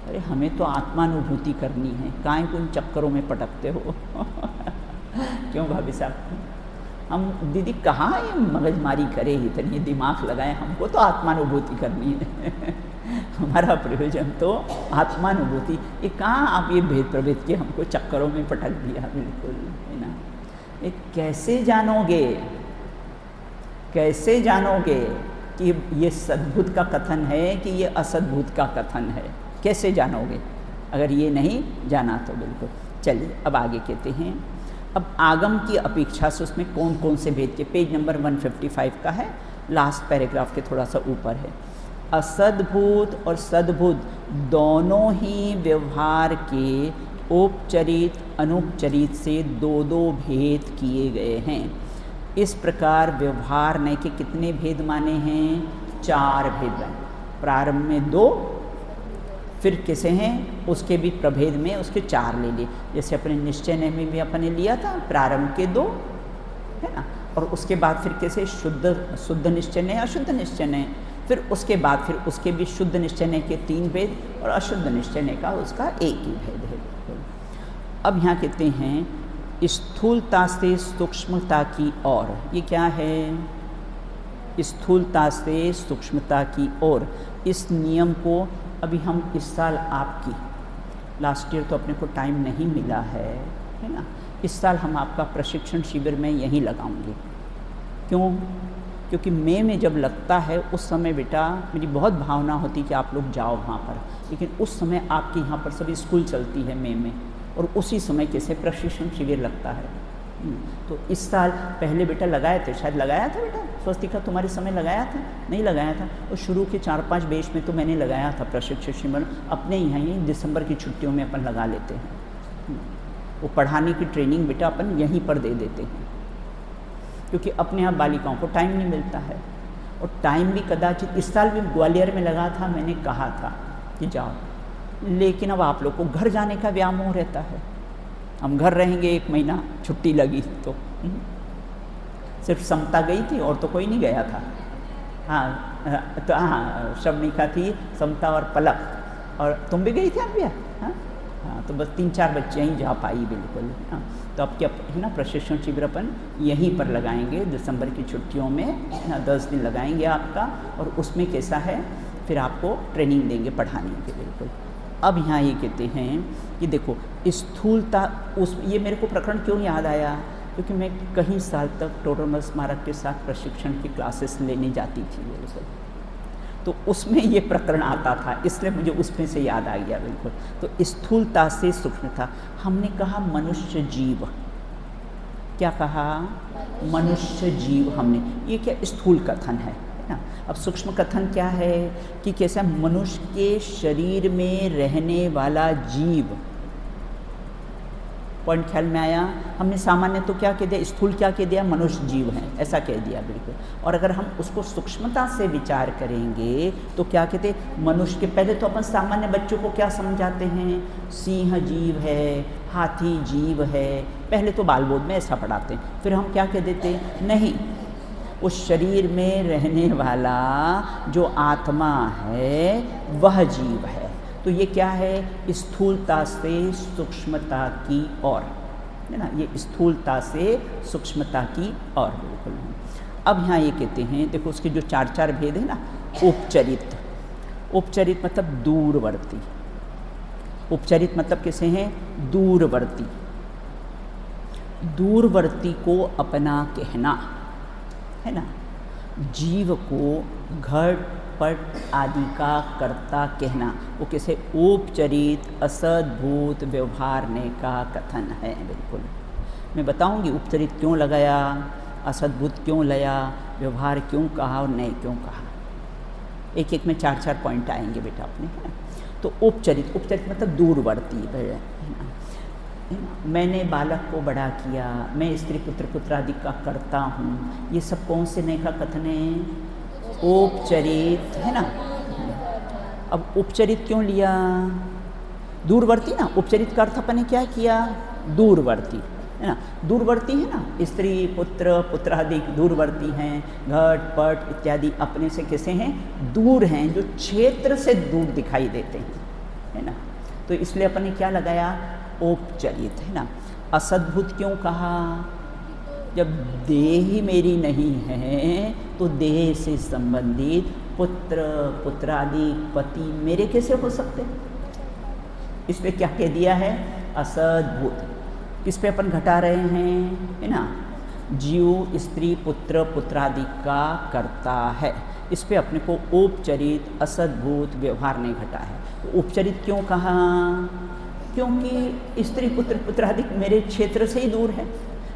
अरे हमें तो आत्मानुभूति करनी है, काहे को इन चक्करों में पटकते हो क्यों भाभी साहब, हम दीदी कहाँ ये मगजमारी करे, इतनी दिमाग लगाए, हमको तो आत्मानुभूति करनी है हमारा प्रयोजन तो आत्मानुभूति, ये कहाँ आप ये भेद प्रभेद के हमको चक्करों में पटक दिया बिल्कुल है ना। ये कैसे जानोगे, कैसे जानोगे कि ये सद्भूत का कथन है कि ये असद्भूत का कथन है, कैसे जानोगे अगर ये नहीं जाना तो बिल्कुल। चलिए अब आगे कहते हैं, अब आगम की अपेक्षा से उसमें कौन कौन से भेद के, पेज नंबर 155 का है, लास्ट पैराग्राफ के थोड़ा सा ऊपर है। असद्भूत और सद्भूत दोनों ही व्यवहार के औपचारिक अनौपचारिक से 2 भेद किए गए हैं। इस प्रकार व्यवहार ने के कितने भेद माने हैं, 4 भेद हैं। प्रारंभ में 2, फिर कैसे हैं उसके भी प्रभेद में उसके 4 ले लिए, जैसे अपने निश्चय ने में भी अपने लिया था प्रारंभ के 2 है ना, और उसके बाद फिर कैसे शुद्ध निश्चय ने अशुद्ध निश्चय ने, फिर उसके बाद फिर उसके भी शुद्ध निश्चय ने के 3 भेद और अशुद्ध निश्चय ने का उसका 1 ही भेद है। अब यहाँ कहते हैं स्थूलता से सूक्ष्मता की ओर, ये क्या है, स्थूलता से सूक्ष्मता की ओर, इस नियम को अभी हम इस साल आपकी लास्ट ईयर तो अपने को टाइम नहीं मिला है ना, इस साल हम आपका प्रशिक्षण शिविर में यहीं लगाऊंगे। क्यों, क्योंकि मई में जब लगता है उस समय बेटा मेरी बहुत भावना होती कि आप लोग जाओ वहाँ पर, लेकिन उस समय आपके यहाँ पर सभी स्कूल चलती है मई में, और उसी समय कैसे प्रशिक्षण शिविर लगता है। तो इस साल पहले बेटा लगाए थे, शायद लगाया था बेटा स्वस्तिका, तुम्हारे समय लगाया था नहीं लगाया था, और शुरू के 4-5 बैच में तो मैंने लगाया था प्रशिक्षण शिविर, अपने यहाँ ही दिसंबर की छुट्टियों में अपन लगा लेते हैं। वो पढ़ाने की ट्रेनिंग बेटा अपन यहीं पर दे देते हैं, क्योंकि अपने यहाँ बालिकाओं को टाइम नहीं मिलता है, और टाइम भी कदाचित इस साल भी ग्वालियर में लगा था, मैंने कहा था कि जाओ, लेकिन अब आप लोग को घर जाने का व्यामोह रहता है। हम घर रहेंगे 1 महीना, छुट्टी लगी तो सिर्फ समता गई थी और तो कोई नहीं गया था। हाँ तो हाँ शबनिका थी, समता और पलक, और तुम भी गई थी आप भैया। हाँ तो बस 3-4 बच्चे ही जा पाई बिल्कुल। हाँ तो अब क्या है ना, प्रशिक्षण शिविर अपन यहीं पर लगाएंगे दिसंबर की छुट्टियों में ना, 10 दिन लगाएंगे आपका, और उसमें कैसा है फिर आपको ट्रेनिंग देंगे पढ़ाने के बिल्कुल। अब यहाँ ये कहते हैं कि देखो स्थूलता, उस ये मेरे को प्रकरण क्यों याद आया, क्योंकि मैं कई साल तक टोडरमल स्मारक के साथ प्रशिक्षण की क्लासेस लेने जाती थी वो सब, तो उसमें ये प्रकरण आता था, इसलिए मुझे उसमें से याद आ गया बिल्कुल। तो स्थूलता से सूक्ष्मता, हमने कहा मनुष्य जीव, क्या कहा, मनुष्य जीव हमने, ये क्या स्थूल कथन है ना। अब सूक्ष्म कथन क्या है कि कैसा मनुष्य के शरीर में रहने वाला जीव, पॉइंट ख्याल में आया। हमने सामान्य तो क्या कह दिया, स्थूल क्या कह दिया, मनुष्य जीव है, ऐसा कह दिया बिल्कुल। और अगर हम उसको सूक्ष्मता से विचार करेंगे तो क्या कहते, मनुष्य के, पहले तो अपन सामान्य बच्चों को क्या समझाते हैं, सिंह जीव है, हाथी जीव है, पहले तो बाल बोध में ऐसा पढ़ाते हैं। फिर हम क्या कह देते, नहीं, उस शरीर में रहने वाला जो आत्मा है वह जीव है। तो ये क्या है, स्थूलता से सूक्ष्मता की ओर, है ना, ये स्थूलता से सूक्ष्मता की ओर बिल्कुल। अब यहाँ ये कहते हैं, देखो उसके जो चार चार भेद है ना, उपचरित, उपचरित मतलब दूरवर्ती, उपचरित मतलब किसे हैं, दूरवर्ती, दूरवर्ती को अपना कहना, है ना, जीव को घट पट आदि का कर्ता कहना, वो किसे, औपचरित असद्भूत व्यवहारने का कथन है बिल्कुल। मैं बताऊंगी उपचरित क्यों लगाया, असद्भुत क्यों लाया, व्यवहार क्यों कहा और नहीं क्यों कहा, एक एक में चार चार पॉइंट आएंगे बेटा अपने, है ना। तो उपचरित, उपचरित मतलब दूरवर्ती, है ना। मैंने बालक को बड़ा किया, मैं स्त्री पुत्र पुत्रादि का करता हूँ, ये सब कौन से नए का कथन है, औपचरित, है ना। अब उपचरित क्यों लिया, दूरवर्ती ना, उपचरित का अर्थ अपन ने क्या किया, दूरवर्ती, है ना, दूरवर्ती है ना, स्त्री पुत्र पुत्रादि दूरवर्ती हैं, घट पट इत्यादि अपने से कैसे हैं, दूर हैं, जो क्षेत्र से दूर दिखाई देते हैं, है ना। तो इसलिए अपन ने क्या लगाया, औपचरित, है ना। असद्भुत क्यों कहा, जब देह ही मेरी नहीं है तो देह से संबंधित पुत्र पुत्रादि पति मेरे कैसे हो सकते, इसलिए क्या कह दिया है, असद्भुत। किस पे अपन घटा रहे हैं, है ना, जीव स्त्री पुत्र पुत्रादि का करता है, इस पे अपने को औपचरित असद्भूत व्यवहार नहीं घटा है। तो उपचरित क्यों कहा, क्योंकि स्त्री पुत्र पुत्रादि मेरे क्षेत्र से ही दूर है।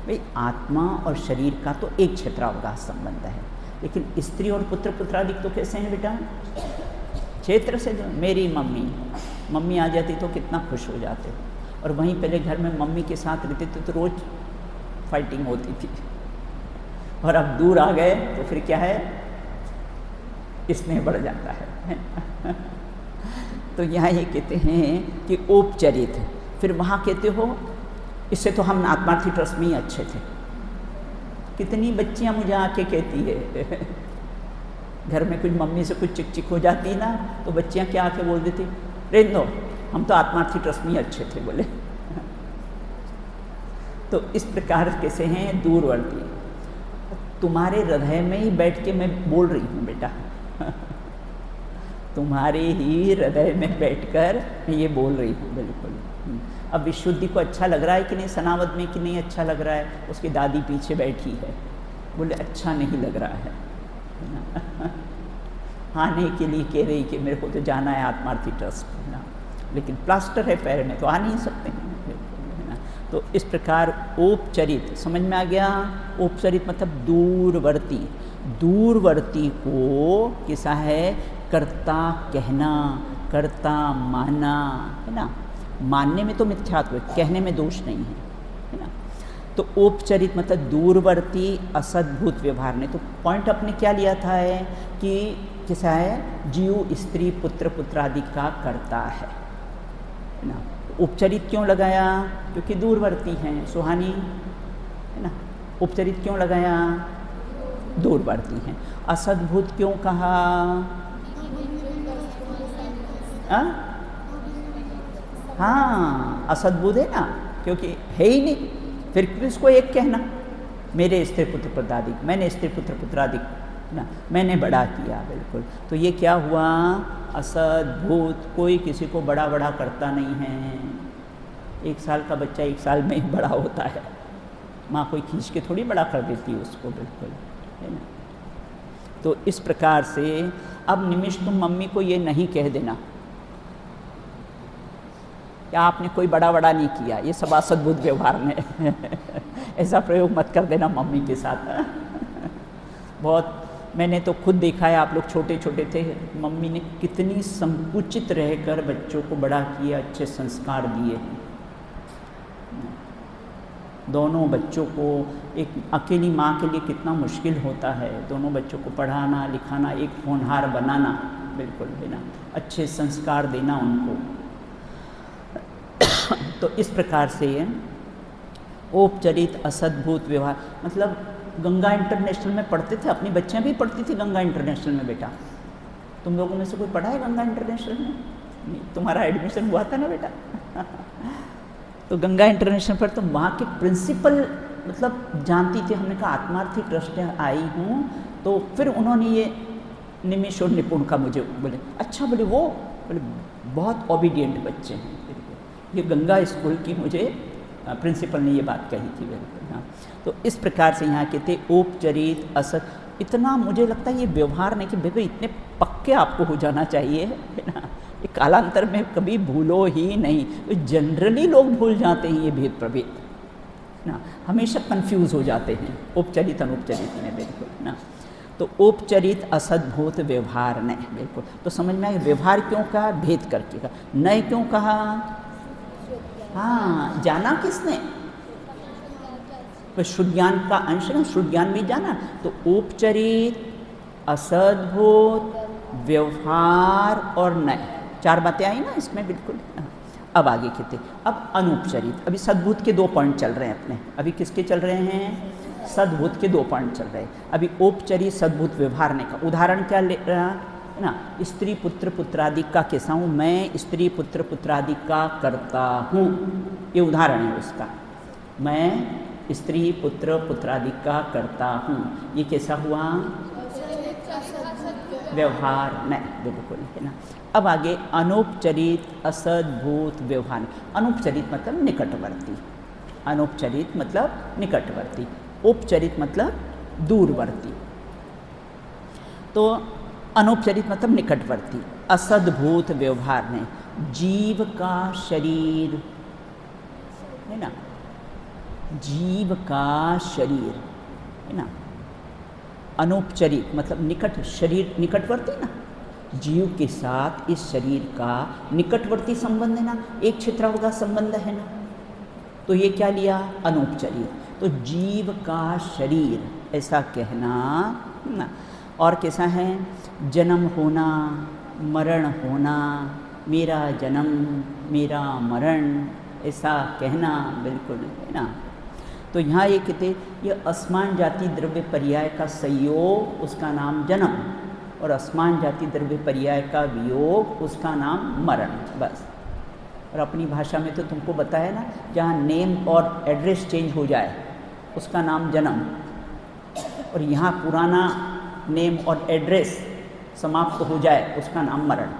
भाई आत्मा और शरीर का तो एक क्षेत्रावकाश संबंध है, लेकिन स्त्री और पुत्र पुत्रादि तो कैसे हैं बेटा, क्षेत्र से दूर। मेरी मम्मी आ जाती तो कितना खुश हो जाते, और वहीं पहले घर में मम्मी के साथ रहते थे तो रोज़ फाइटिंग होती थी, और अब दूर आ गए तो फिर क्या है, स्नेह बढ़ जाता है। तो यहाँ ये कहते हैं कि औपचरित, फिर वहाँ कहते हो, इससे तो हम आत्मार्थी ट्रस्ट में ही अच्छे थे। कितनी बच्चियाँ मुझे आके कहती है, घर में कुछ मम्मी से कुछ चिक चिक हो जाती है ना, तो बच्चियाँ क्या आके बोल देती, रेंदो हम तो आत्मार्थी ट्रस्ट में ही अच्छे थे बोले। तो इस प्रकार कैसे हैं, दूरवर्ती। तुम्हारे हृदय में ही बैठ के मैं बोल रही हूँ बेटा, तुम्हारे ही हृदय में बैठकर मैं ये बोल रही हूँ बिल्कुल। अब विशुद्धि को अच्छा लग रहा है कि नहीं, सनावद में कि नहीं अच्छा लग रहा है, उसकी दादी पीछे बैठी है, बोले अच्छा नहीं लग रहा है, आने के लिए कह रही कि मेरे को तो जाना है आत्मार्थी ट्रस्ट, है ना, लेकिन प्लास्टर है पैर में तो आ नहीं सकते हैं, है ना। तो इस प्रकार औपचरित समझ में आ गया, औपचरित मतलब दूरवर्ती, दूरवर्ती को किसा है, कर्ता कहना, कर्ता माना, है ना। मानने में तो मिथ्यात्व है, कहने में दोष नहीं है, है ना। तो औपचरित मतलब दूरवर्ती असद्भुत व्यवहार ने, तो पॉइंट अपने क्या लिया था है कि कैसा है, जीव स्त्री पुत्र पुत्रादि का करता है ना। उपचरित क्यों लगाया, क्योंकि दूरवर्ती हैं, सुहानी, है ना। उपचरित क्यों लगाया, दूरवर्ती हैं। असद्भुत क्यों कहा, हाँ असद्भुत है ना, क्योंकि है ही नहीं, फिर किसको एक कहना, मेरे स्त्री पुत्र पुत्रादि, मैंने स्त्री पुत्र पुत्रादि ना, मैंने बड़ा किया, बिल्कुल। तो ये क्या हुआ, असद भूत। कोई किसी को बड़ा बड़ा करता नहीं है। 1 साल का बच्चा 1 साल में ही बड़ा होता है, माँ कोई खींच के थोड़ी बड़ा कर देती है उसको, बिल्कुल, है ना। तो इस प्रकार से अब निमिष तुम मम्मी को ये नहीं कह देना क्या आपने कोई बड़ा बड़ा नहीं किया, ये सब असद्भुत व्यवहार में ऐसा प्रयोग मत कर देना मम्मी के साथ। बहुत मैंने तो खुद देखा है, आप लोग छोटे छोटे थे, मम्मी ने कितनी संकुचित रहकर बच्चों को बड़ा किया, अच्छे संस्कार दिए हैं। दोनों बच्चों को, एक अकेली माँ के लिए कितना मुश्किल होता है, दोनों बच्चों को पढ़ाना लिखाना, एक होनहार बनाना, बिल्कुल देना, अच्छे संस्कार देना उनको। तो इस प्रकार से औपचारिक असद्भुत व्यवहार, मतलब गंगा इंटरनेशनल में पढ़ते थे, अपनी बच्चियाँ भी पढ़ती थी गंगा इंटरनेशनल में। बेटा तुम लोगों में से कोई पढ़ा है गंगा इंटरनेशनल में? नहीं, तुम्हारा एडमिशन हुआ था ना बेटा। तो गंगा इंटरनेशनल पर तो वहाँ के प्रिंसिपल मतलब जानती थी, हमने कहा आत्मार्थी ट्रस्ट आई हूँ, तो फिर उन्होंने ये निमिष और निपुण का मुझे बोले, अच्छा बोले वो बोले बहुत ओबीडियंट बच्चे हैं। ये गंगा स्कूल की मुझे प्रिंसिपल ने ये बात कही थी, बिल्कुल। हाँ, तो इस प्रकार से यहाँ कहते औपचारिक असद, इतना मुझे लगता है ये व्यवहार नहीं कि बेबे इतने पक्के आपको हो जाना चाहिए, है ना, ये कालांतर में कभी भूलो ही नहीं। तो जनरली लोग भूल जाते हैं ये भेद प्रभेद ना, हमेशा कंफ्यूज हो जाते हैं औपचारिक अनौपचारिक में, बिल्कुल ना। तो औपचारिक असद्भुत व्यवहार ने, बिल्कुल। तो समझ में आया व्यवहार क्यों कहा, भेद करके कहा, नए क्यों कहा, हाँ जाना किसने, तो शुद्ध ज्ञान का अंश ना, शुद्ध ज्ञान भी जाना। तो औपचारिक असद्भुत व्यवहार और नए, 4 बातें आई ना इसमें, बिल्कुल। अब आगे कहते, अब अनौपचारिक, अभी सद्भुत के 2 पॉइंट चल रहे हैं अपने, अभी किसके चल रहे हैं, सद्भुत के 2 पॉइंट चल रहे हैं। अभी औपचारिक सद्भुत व्यवहार ने का उदाहरण क्या ले रहा है ना, स्त्री पुत्र पुत्रादि का कैसा हूँ, मैं स्त्री पुत्र पुत्रादि का करता हूँ, ये उदाहरण है उसका। मैं स्त्री पुत्र पुत्रादि का करता हूँ, ये कैसा हुआ, व्यवहार में, बिल्कुल, है ना। अब आगे अनौपचारिक असद्भुत व्यवहार। अनौपचारिक मतलब निकटवर्ती, अनौपचारिक मतलब निकटवर्ती, औपचारिक मतलब दूरवर्ती। तो अनौपचारिक मतलब निकटवर्ती। असद्भुत व्यवहार ने जीव का शरीर, है ना, जीव का शरीर, है ना, अनौपचारिक मतलब निकट, शरीर निकटवर्ती ना, जीव के साथ इस शरीर का निकटवर्ती संबंध है ना, एक क्षेत्रावगा का संबंध है ना, तो ये क्या लिया, अनौपचारिक। तो जीव का शरीर ऐसा कहना ना। और कैसा है, जन्म होना, मरण होना, मेरा जन्म मेरा मरण, ऐसा कहना, बिल्कुल, है ना। तो यहाँ ये कहते, ये असमान जाति द्रव्य पर्याय का संयोग, उसका नाम जन्म, और असमान जाति द्रव्य पर्याय का वियोग, उसका नाम मरण, बस। और अपनी भाषा में तो तुमको बताया ना, जहाँ नेम और एड्रेस चेंज हो जाए उसका नाम जन्म, और यहाँ पुराना नेम और एड्रेस समाप्त हो जाए उसका नाम मरण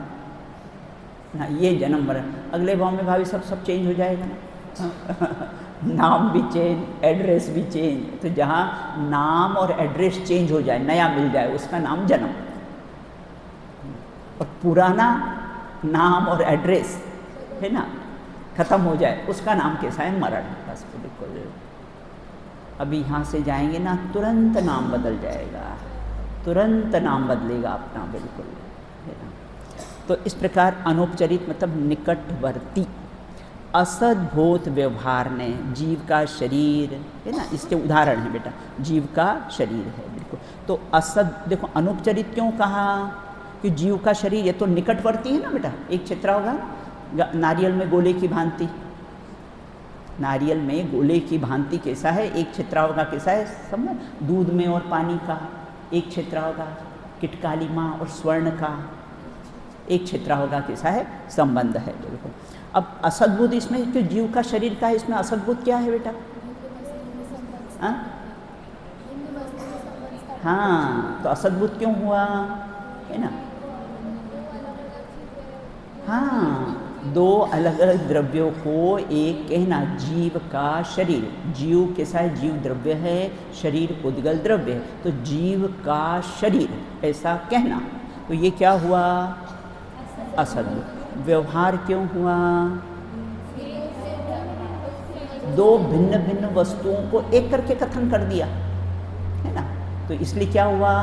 ना, ये जन्म मरण। अगले भाव में भाभी सब चेंज हो जाएगा ना नाम भी चेंज, एड्रेस भी चेंज। तो जहाँ नाम और एड्रेस चेंज हो जाए, नया मिल जाए, उसका नाम जन्म, और पुराना नाम और एड्रेस, है ना, खत्म हो जाए, उसका नाम कैसा है, मरण, बस, बिल्कुल। अभी यहाँ से जाएंगे ना, तुरंत नाम बदल जाएगा, तुरंत नाम बदलेगा अपना, बिल्कुल, है ना। तो इस प्रकार अनौपचारिक मतलब निकटवर्ती असद्भुत व्यवहार ने जीव का शरीर, है ना, इसके उदाहरण है बेटा, जीव का शरीर है, बिल्कुल। तो असद, देखो अनौपचारिक क्यों कहा, कि जीव का शरीर ये तो निकटवर्ती है ना बेटा, एक क्षेत्र होगा, नारियल में गोले की भांति, नारियल में गोले की भांति कैसा है, एक क्षेत्र होगा कैसा है, समझ, दूध में और पानी का एक क्षेत्र होगा, किटकाली माँ और स्वर्ण का एक क्षेत्र होगा कैसा है, संबंध है, बिल्कुल। अब असद्भुत इसमें जो जीव का शरीर का है, इसमें असद्भुत क्या है बेटा, हाँ, तो असद्भुत क्यों हुआ, है ना। हाँ, दो अलग अलग द्रव्यों को एक कहना, जीव का शरीर, जीव कैसा है, जीव द्रव्य है, शरीर उद्गल द्रव्य है, तो जीव का शरीर ऐसा कहना, तो ये क्या हुआ, असद्भुत। व्यवहार क्यों हुआ, दो भिन्न भिन्न वस्तुओं को एक करके कथन कर दिया, है ना, तो इसलिए क्या हुआ,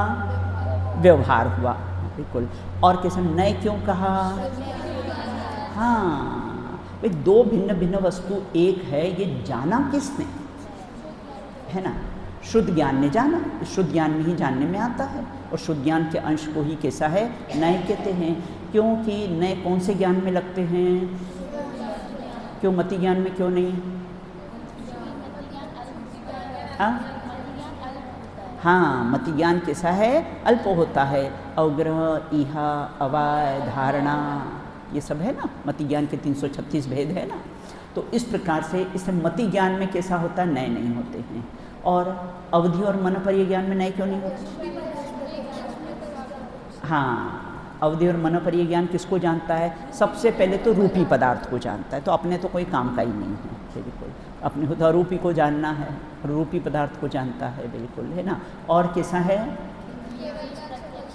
व्यवहार हुआ, बिल्कुल। और कैसे नए क्यों कहा, हाँ भाई दो भिन्न भिन्न वस्तु एक है, ये जाना किसने, है ना, शुद्ध ज्ञान ने जाना, शुद्ध ज्ञान में ही जानने में आता है, और शुद्ध ज्ञान के अंश को ही कैसा है, नए कहते हैं। क्योंकि नए कौन से ज्ञान में लगते हैं, क्यों मति ज्ञान में क्यों नहीं, हाँ, मति ज्ञान कैसा है, अल्प होता है, अवग्रह, इहा, अवाय, धारणा, ये सब है ना, मति ज्ञान के 336 भेद है ना, तो इस प्रकार से इससे मति ज्ञान में कैसा होता है, नए नहीं होते हैं। और अवधि और मनोपर्य ज्ञान में नए क्यों नहीं होते, हाँ, अवधि और मनोपर्य ज्ञान किसको जानता है, सबसे पहले तो रूपी पदार्थ को जानता है, तो अपने तो कोई काम का ही नहीं है, बिल्कुल, अपने को तो अरूपी को जानना है, रूपी पदार्थ को जानता है, बिल्कुल, है ना। और कैसा है,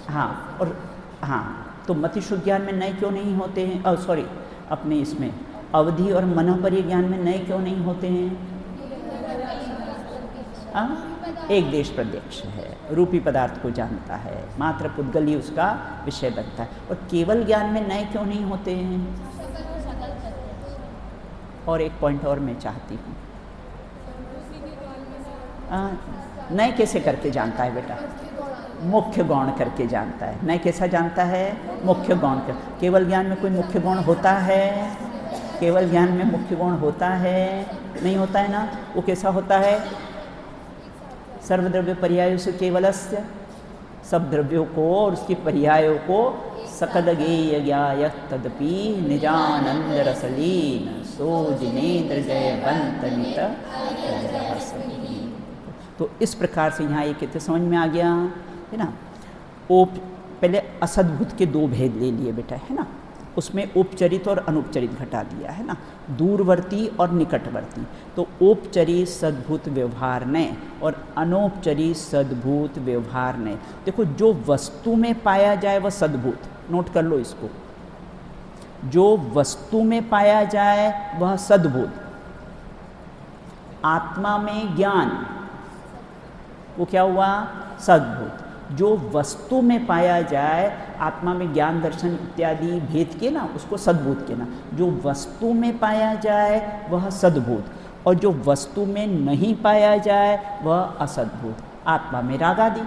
हाँ, और हाँ, तो मति शुद्ध ज्ञान में नए क्यों नहीं होते हैं, सॉरी, अपने इसमें अवधि और मनोपर्य ज्ञान में नए क्यों नहीं होते हैं, एक देश प्रत्यक्ष है, रूपी पदार्थ को जानता है, मात्र पुद्गल ही उसका विषय बनता है। और केवल ज्ञान में नए क्यों नहीं होते हैं, और एक पॉइंट और मैं चाहती हूँ, नए कैसे करके जानता है बेटा, मुख्य गौण करके जानता है, नए कैसा जानता है, मुख्य गौण कर, केवल ज्ञान में कोई मुख्य गौण होता है, केवल ज्ञान में मुख्य गौण होता है, नहीं होता है ना, वो कैसा होता है, सर्वद्रव्य पर्यायों से केवलस्य, सब द्रव्यों को और उसकी पर्यायों को सकल गेय ज्ञाय तदपि निजानंद रसलीन सो जिनेन्द्र जय बंतनित। तो इस प्रकार से यहाँ ये कहते समझ में आ गया, है ना। पहले असद्भुत के दो भेद ले लिए बेटा, है ना, उसमें उपचरित और अनुपचरित घटा दिया, है ना, दूरवर्ती और निकटवर्ती। तो औपचरित सद्भूत व्यवहार ने और अनौपचरित सद्भूत व्यवहार ने, देखो जो वस्तु में पाया जाए वह सद्भूत, नोट कर लो इसको, जो वस्तु में पाया जाए वह सद्भूत, आत्मा में ज्ञान वो क्या हुआ, सद्भूत। जो वस्तु में पाया जाए, आत्मा में ज्ञान दर्शन इत्यादि भेद के ना, उसको सद्भूत के ना, जो वस्तु में पाया जाए वह सद्भूत, और जो वस्तु में नहीं पाया जाए वह असद्भूत। आत्मा में राग आदि,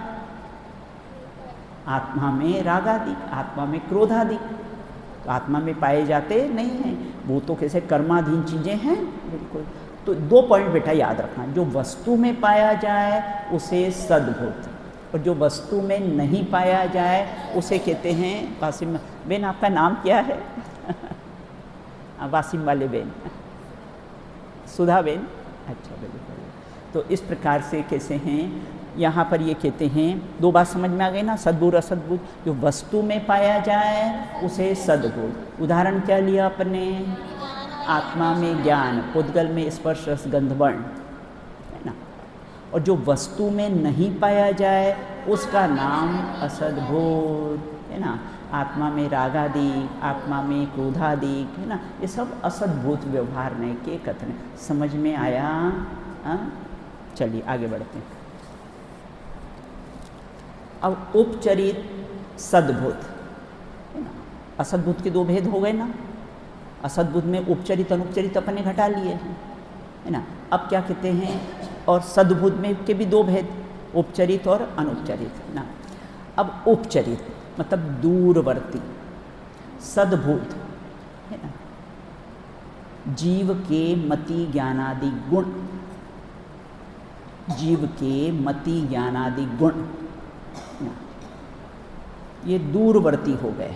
आत्मा में राग आदि, आत्मा में क्रोध आदि, तो आत्मा में पाए जाते नहीं हैं, वो तो कैसे कर्माधीन चीज़ें हैं, बिल्कुल। तो दो पॉइंट बेटा याद रखना, जो वस्तु में पाया जाए उसे सद्भूत, और जो वस्तु में नहीं पाया जाए उसे कहते हैं वासिम। बेन आपका नाम क्या है? वासिम वाले बेन, सुधा बेन, अच्छा बिल्कुल। तो इस प्रकार से कैसे हैं, यहाँ पर ये कहते हैं, दो बात समझ में आ गई ना, सद्भूत असद्भूत। जो वस्तु में पाया जाए उसे सद्भूत। उदाहरण क्या लिया अपने, आत्मा में ज्ञान, पुद्गल में स्पर्श रस गंध वर्ण, है ना। और जो वस्तु में नहीं पाया जाए उसका नाम असद्भूत, है ना। आत्मा में रागादि, आत्मा में क्रोधादि, है ना, ये सब असद्भूत व्यवहार ने के कथन। समझ में आया? चलिए आगे बढ़ते हैं। अब उपचरित सद्भूत, है ना। असद्भूत के दो भेद हो गए ना, असद्भुत में उपचरित अनुपचरित अपने घटा लिए हैं, है ना। अब क्या कहते हैं, और सद्भुत में के भी दो भेद, उपचरित और अनुपचरित, है ना। अब उपचरित मतलब दूरवर्ती, सद्भूत, है ना, जीव के मति ज्ञानादि गुण, जीव के मति ज्ञानादि गुण, है ना, ये दूरवर्ती हो गए।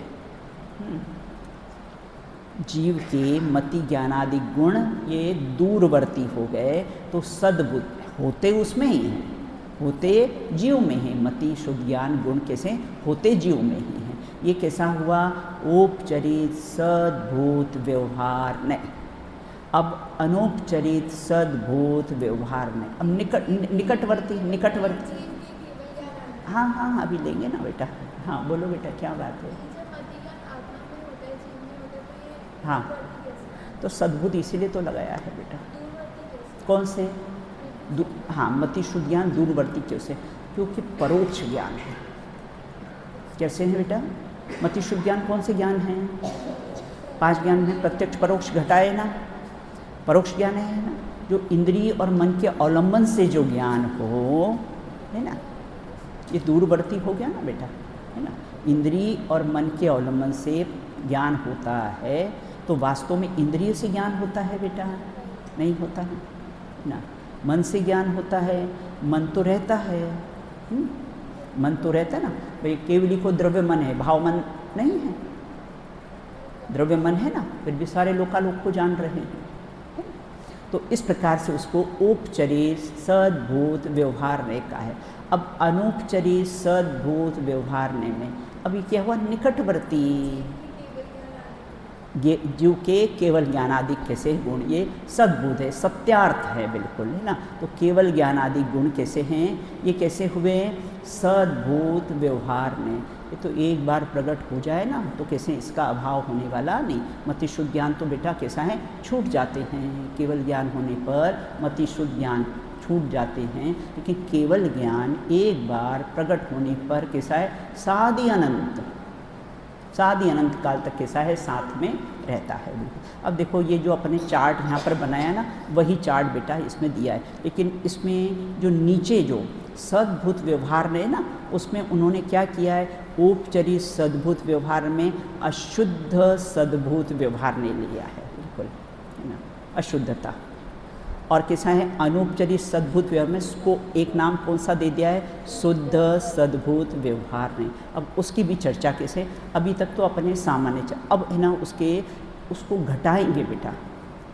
जीव के मति ज्ञानादि गुण ये दूरवर्ती हो गए, तो सद्भुत होते उसमें ही हैं, होते जीव में हैं। मति शुद्ध ज्ञान गुण कैसे होते जीव में ही हैं। ये कैसा हुआ? औपचारिक सद्भूत व्यवहार नहीं। अब अनौपचारिक सद्भूत व्यवहार नहीं। अब निकटवर्ती। हाँ हाँ अभी लेंगे ना बेटा। हाँ बोलो बेटा क्या बात है? हाँ तो सद्भूत इसीलिए तो लगाया है बेटा। कौन से? हाँ मति शुद्ध ज्ञान दूरवर्ती कैसे? क्योंकि परोक्ष ज्ञान है। कैसे है बेटा? मति शुद्ध ज्ञान कौन से ज्ञान हैं? 5 ज्ञान में प्रत्यक्ष परोक्ष घटाए ना। परोक्ष ज्ञान है ना, जो इंद्रिय और मन के अवलंबन से जो ज्ञान हो, है ना, ये दूरवर्ती हो गया ना बेटा, है ना। इंद्रिय और मन के अवलंबन से ज्ञान होता है, तो वास्तव में इंद्रिय से ज्ञान होता है बेटा? नहीं होता है ना। मन से ज्ञान होता है, मन तो रहता है, मन तो रहता है ना भाई। केवली को द्रव्य मन है, भाव मन नहीं है। द्रव्य मन है ना, फिर भी सारे लोकालोक को जान रहे हैं। तो इस प्रकार से उसको औपचारिक सद्भूत व्यवहारने का है। अब अनौपचारिक सद्भूत व्यवहारने में अभी क्या हुआ? निकटवर्ती जीव के केवल ज्ञानादि कैसे गुण, ये सद्भूत है, सत्यार्थ है बिल्कुल, है ना। तो केवल ज्ञानादि गुण कैसे हैं? ये कैसे हुए? सद्भूत व्यवहार में। ये तो एक बार प्रकट हो जाए ना तो कैसे इसका अभाव होने वाला नहीं। मति शुद्ध ज्ञान तो बेटा कैसा है? छूट जाते हैं। केवल ज्ञान होने पर मति शुद्ध ज्ञान छूट जाते हैं, लेकिन केवल ज्ञान एक बार प्रकट होने पर कैसा है? सादि अनंत काल तक कैसा है? साथ में रहता है। अब देखो ये जो अपने चार्ट यहाँ पर बनाया ना, वही चार्ट बेटा इसमें दिया है, लेकिन इसमें जो नीचे जो सद्भूत व्यवहार है ना, उसमें उन्होंने क्या किया है? औपचारिक सद्भूत व्यवहार में अशुद्ध सद्भूत व्यवहार ने लिया है बिल्कुल, है ना, अशुद्धता। और कैसा है? अनौपचारिक सद्भूत व्यवहार में उसको एक नाम कौन सा दे दिया है? शुद्ध सद्भूत व्यवहार ने। अब उसकी भी चर्चा कैसे? अभी तक तो अपने सामान्य अब है ना उसको घटाएंगे बेटा,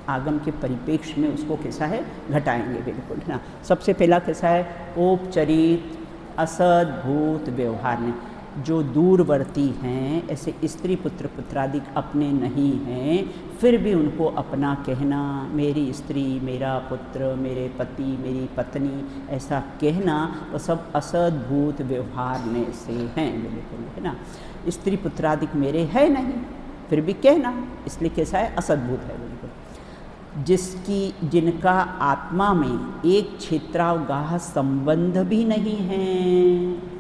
आगम के परिप्रेक्ष्य में उसको कैसा है? घटाएंगे बिल्कुल, है ना। सबसे पहला कैसा है? औपचारिक असद्भूत व्यवहार ने। जो दूरवर्ती हैं, ऐसे स्त्री पुत्र पुत्रादि अपने नहीं हैं, फिर भी उनको अपना कहना, मेरी स्त्री, मेरा पुत्र, मेरे पति, मेरी पत्नी, ऐसा कहना, वो सब असद्भूत व्यवहार ने से हैं बिल्कुल, है ना। स्त्री पुत्रादि मेरे है नहीं, फिर भी कहना, इसलिए कैसा है? असद्भूत है बिल्कुल। जिनका आत्मा में एक क्षेत्रावगाह संबंध भी नहीं है।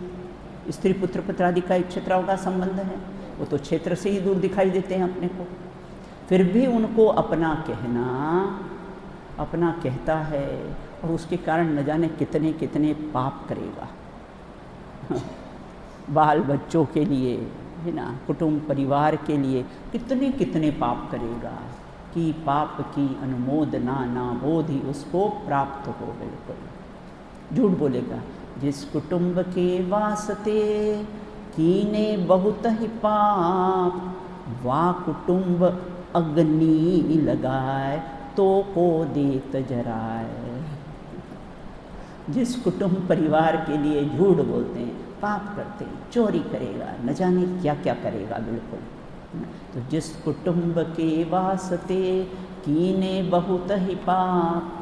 स्त्री पुत्र पुत्रादि का एक क्षेत्रावगाह संबंध है, वो तो क्षेत्र से ही दूर दिखाई देते हैं अपने को, फिर भी उनको अपना कहता है, और उसके कारण न जाने कितने कितने पाप करेगा। बाल बच्चों के लिए, है ना, कुटुंब परिवार के लिए कितने कितने पाप करेगा कि पाप की अनुमोदना ना बोधि उसको प्राप्त हो बिल्कुल। झूठ बोलेगा। जिस कुटुंब के वास्ते कीने बहुत ही पाप, वा कुटुंब अग्नि लगाए तो को देत जराए। जिस कुटुंब परिवार के लिए झूठ बोलते हैं, पाप करते हैं, चोरी करेगा, न जाने क्या क्या करेगा बिल्कुल। तो जिस कुटुंब के वास्ते कीने बहुत ही पाप।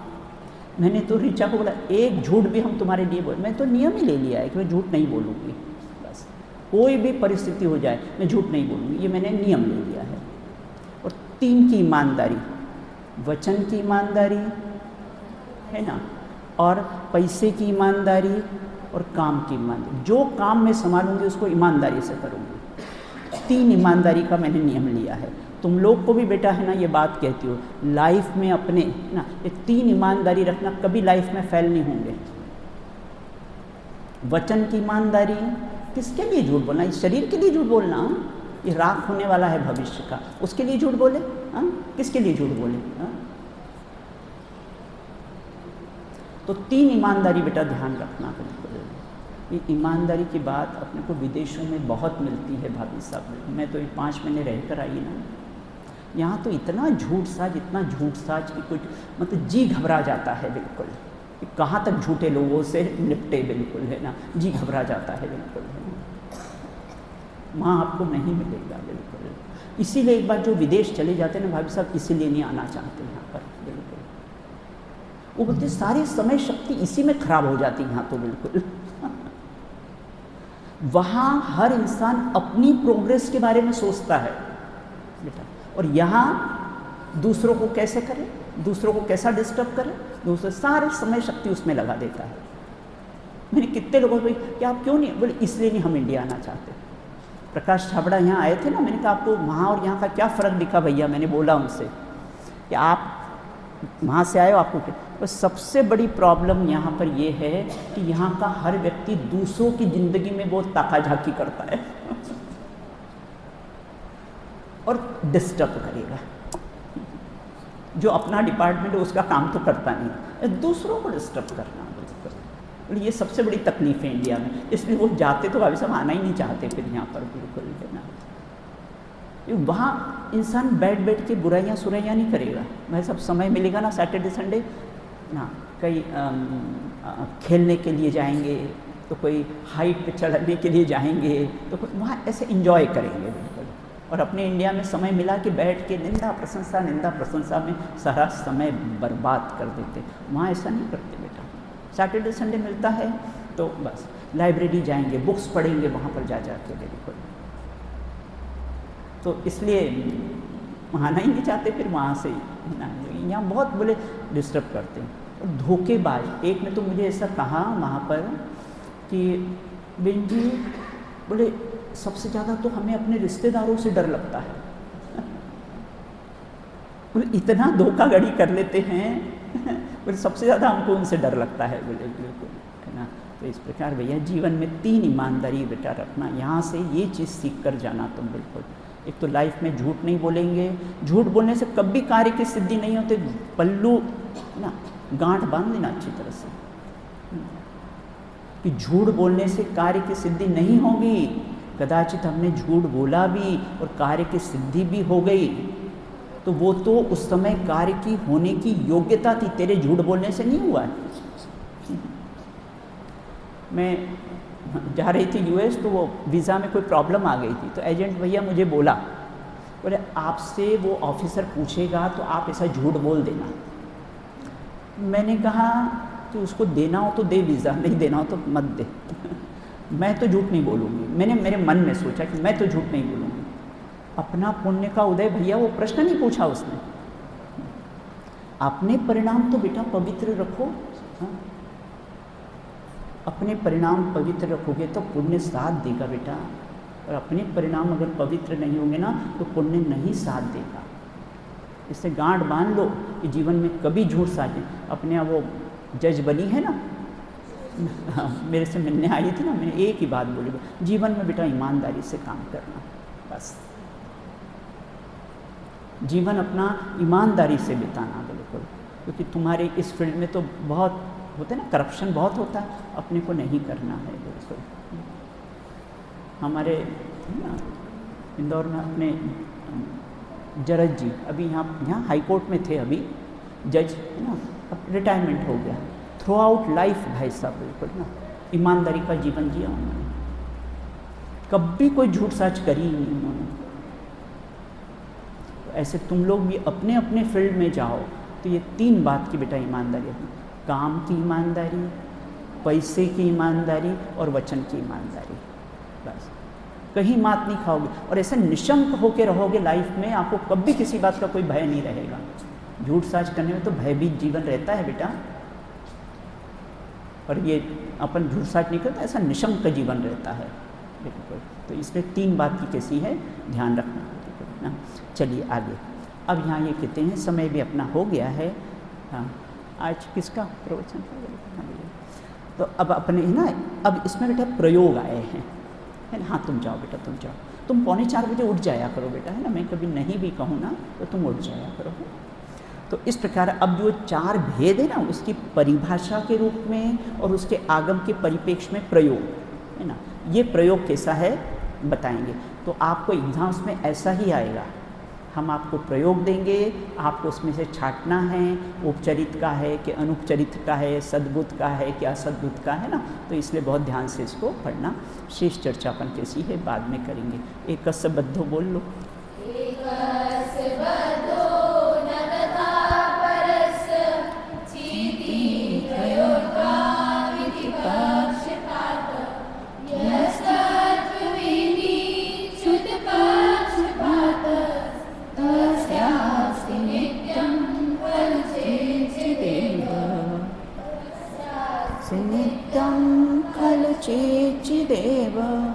मैंने तो ऋचा को बोला एक झूठ भी हम तुम्हारे लिए बोल, मैं तो नियम ही ले लिया है कि मैं झूठ नहीं बोलूँगी, बस कोई भी परिस्थिति हो जाए मैं झूठ नहीं बोलूँगी, ये मैंने नियम ले लिया है। और 3 की ईमानदारी, वचन की ईमानदारी, है ना, और पैसे की ईमानदारी और काम की ईमानदारी। जो काम मैं संभालूंगी उसको ईमानदारी से करूँगी। 3 ईमानदारी का मैंने नियम लिया है। तुम लोग को भी बेटा है ना ये बात कहती हो, लाइफ में अपने ना ये 3 ईमानदारी रखना, कभी लाइफ में फेल नहीं होंगे। वचन की ईमानदारी, किसके लिए झूठ बोलना? इस शरीर के लिए झूठ बोलना, ये राख होने वाला है भविष्य का, उसके लिए झूठ बोले? किसके लिए झूठ बोले? तो 3 ईमानदारी बेटा ध्यान रखना बिल्कुल। ये ईमानदारी की बात अपने को विदेशों में बहुत मिलती है भाभी साहब। मैं तो 5 महीने रहकर आई ना, यहाँ तो इतना झूठ साज कि कुछ मतलब जी घबरा जाता है बिल्कुल, कहाँ तक झूठे लोगों से निपटे, बिल्कुल है ना, जी घबरा जाता है बिल्कुल है ना। वहाँ आपको नहीं मिलेगा बिल्कुल। इसीलिए एक बार जो विदेश चले जाते हैं ना भाभी साहब, इसीलिए नहीं आना चाहते यहाँ पर बिल्कुल। वो बोलते सारी समय शक्ति इसी में खराब हो जाती है यहाँ तो बिल्कुल। वहाँ हर इंसान अपनी प्रोग्रेस के बारे में सोचता है बेटा, और यहाँ दूसरों को कैसे करे, दूसरों को कैसा डिस्टर्ब करे, दूसरे सारे समय शक्ति उसमें लगा देता है। मैंने कितने लोगों को कि आप क्यों नहीं, बोले इसलिए नहीं हम इंडिया आना चाहते। प्रकाश छाबड़ा यहाँ आए थे ना, मैंने कहा आपको वहाँ और यहाँ का क्या फ़र्क दिखा भैया, मैंने बोला उनसे कि आप वहाँ से आए हो, आपको क्या। तो सबसे बड़ी प्रॉब्लम यहाँ पर ये है कि यहाँ का हर व्यक्ति दूसरों की ज़िंदगी में बहुत ताका-झाकी करता है और डिस्टर्ब करेगा। जो अपना डिपार्टमेंट है उसका काम तो करता नहीं, दूसरों को डिस्टर्ब करना बिल्कुल। ये सबसे बड़ी तकलीफ है इंडिया में, इसलिए वो जाते तो भाभी साहब आना ही नहीं चाहते फिर यहाँ पर बिल्कुल है ना। वहाँ इंसान बैठ के बुराइयाँ सुराइयाँ नहीं करेगा। भाई सब समय मिलेगा ना सैटरडे संडे ना, कहीं खेलने के लिए जाएंगे, तो कोई हाइट पे चढ़ने के लिए जाएंगे, तो वहाँ ऐसे इंजॉय करेंगे बिल्कुल। और अपने इंडिया में समय मिला कि बैठ के निंदा प्रशंसा में सारा समय बर्बाद कर देते। वहाँ ऐसा नहीं करते बेटा। सैटरडे संडे मिलता है तो बस लाइब्रेरी जाएंगे, बुक्स पढ़ेंगे वहाँ पर जा के बिल्कुल। तो इसलिए आना ही नहीं चाहते फिर वहाँ से। यहाँ बहुत बोले डिस्टर्ब करते हैं और धोखेबाज। एक ने तो मुझे ऐसा कहा वहाँ पर कि बेन जी बोले सबसे ज़्यादा तो हमें अपने रिश्तेदारों से डर लगता है। बोले इतना धोखाधड़ी कर लेते हैं, बोले सबसे ज़्यादा हमको उनसे डर लगता है बोले बिल्कुल है ना। तो इस प्रकार भैया जीवन में 3 ईमानदारी बेटा रखना, यहाँ से ये चीज़ सीख कर जाना तुम बिल्कुल। एक तो लाइफ में झूठ नहीं बोलेंगे, झूठ बोलने से कभी कार्य की सिद्धि नहीं होती। पल्लू ना गांठ बांध देना अच्छी तरह से कि झूठ बोलने से कार्य की सिद्धि नहीं होगी। कदाचित हमने झूठ बोला भी और कार्य की सिद्धि भी हो गई, तो वो तो उस समय कार्य की होने की योग्यता थी, तेरे झूठ बोलने से नहीं हुआ है। मैं जा रही थी यूएस, तो वो वीज़ा में कोई प्रॉब्लम आ गई थी, तो एजेंट भैया मुझे बोला, बोले आपसे वो ऑफिसर पूछेगा तो आप ऐसा झूठ बोल देना। मैंने कहा कि उसको देना हो तो दे वीज़ा, नहीं देना हो तो मत दे। मैं तो झूठ नहीं बोलूँगी। मैंने मेरे मन में सोचा कि मैं तो झूठ नहीं बोलूँगी। अपना पुण्य का उदय भैया, वो प्रश्न नहीं पूछा उसने। अपने परिणाम तो बेटा पवित्र रखो। हाँ? अपने परिणाम पवित्र रखोगे तो पुण्य साथ देगा बेटा, और अपने परिणाम अगर पवित्र नहीं होंगे ना तो पुण्य नहीं साथ देगा। इससे गांठ बांध लो कि जीवन में कभी झूठ साझे। अपने यहाँ वो जज बनी है ना, मेरे से मिलने आई थी ना, मैंने एक ही बात बोली, जीवन में बेटा ईमानदारी से काम करना, बस जीवन अपना ईमानदारी से बिताना बिल्कुल। क्योंकि तुम्हारे इस फील्ड में तो बहुत होता है ना, करप्शन बहुत होता है, अपने को नहीं करना है बिल्कुल। हमारे ना इंदौर में अपने जरज जी अभी यहाँ हाई कोर्ट में थे, अभी जज है ना, अब रिटायरमेंट हो गया। थ्रू आउट लाइफ भाई साहब बिल्कुल ना ईमानदारी का जीवन जिया उन्होंने, कभी कोई झूठ साच करी ही नहीं उन्होंने। तो ऐसे तुम लोग भी अपने अपने फील्ड में जाओ तो ये 3 बात की बेटा ईमानदारी है। काम की ईमानदारी, पैसे की ईमानदारी और वचन की ईमानदारी। बस कहीं मात नहीं खाओगे और ऐसे निशंक होके रहोगे लाइफ में, आपको कभी किसी बात का कोई भय नहीं रहेगा। झूठ साच करने में तो भयभीत जीवन रहता है बेटा, और ये अपन झूठ साच नहीं करते, ऐसा निशंक जीवन रहता है बिल्कुल। तो इसलिए 3 बात की कैसी है ध्यान रखना ना। चलिए आगे। अब यहाँ ये कहते हैं समय भी अपना हो गया है। हाँ, आज किसका प्रवचन है? तो अब अपने ना, अब इसमें बेटा प्रयोग आए हैं है ना। हाँ तुम जाओ बेटा, तुम जाओ, तुम 3:45 बजे उठ जाया करो बेटा है ना। मैं कभी नहीं भी कहूँ ना तो तुम उठ जाया करो। तो इस प्रकार अब जो 4 भेद है ना, उसकी परिभाषा के रूप में और उसके आगम के परिप्रेक्ष्य में प्रयोग है ना, ये प्रयोग कैसा है बताएंगे। तो आपको एग्जाम्स में ऐसा ही आएगा हम आपको प्रयोग देंगे, आपको उसमें से छांटना है, उपचरित का है कि अनुपचरित का है, सद्बुद्ध का है कि असद्बुद्ध का है ना। तो इसलिए बहुत ध्यान से इसको पढ़ना। शेष चर्चा अपन कैसी है बाद में करेंगे। एक बद्धो बोल लो। नित्यं खलु चेचिदेव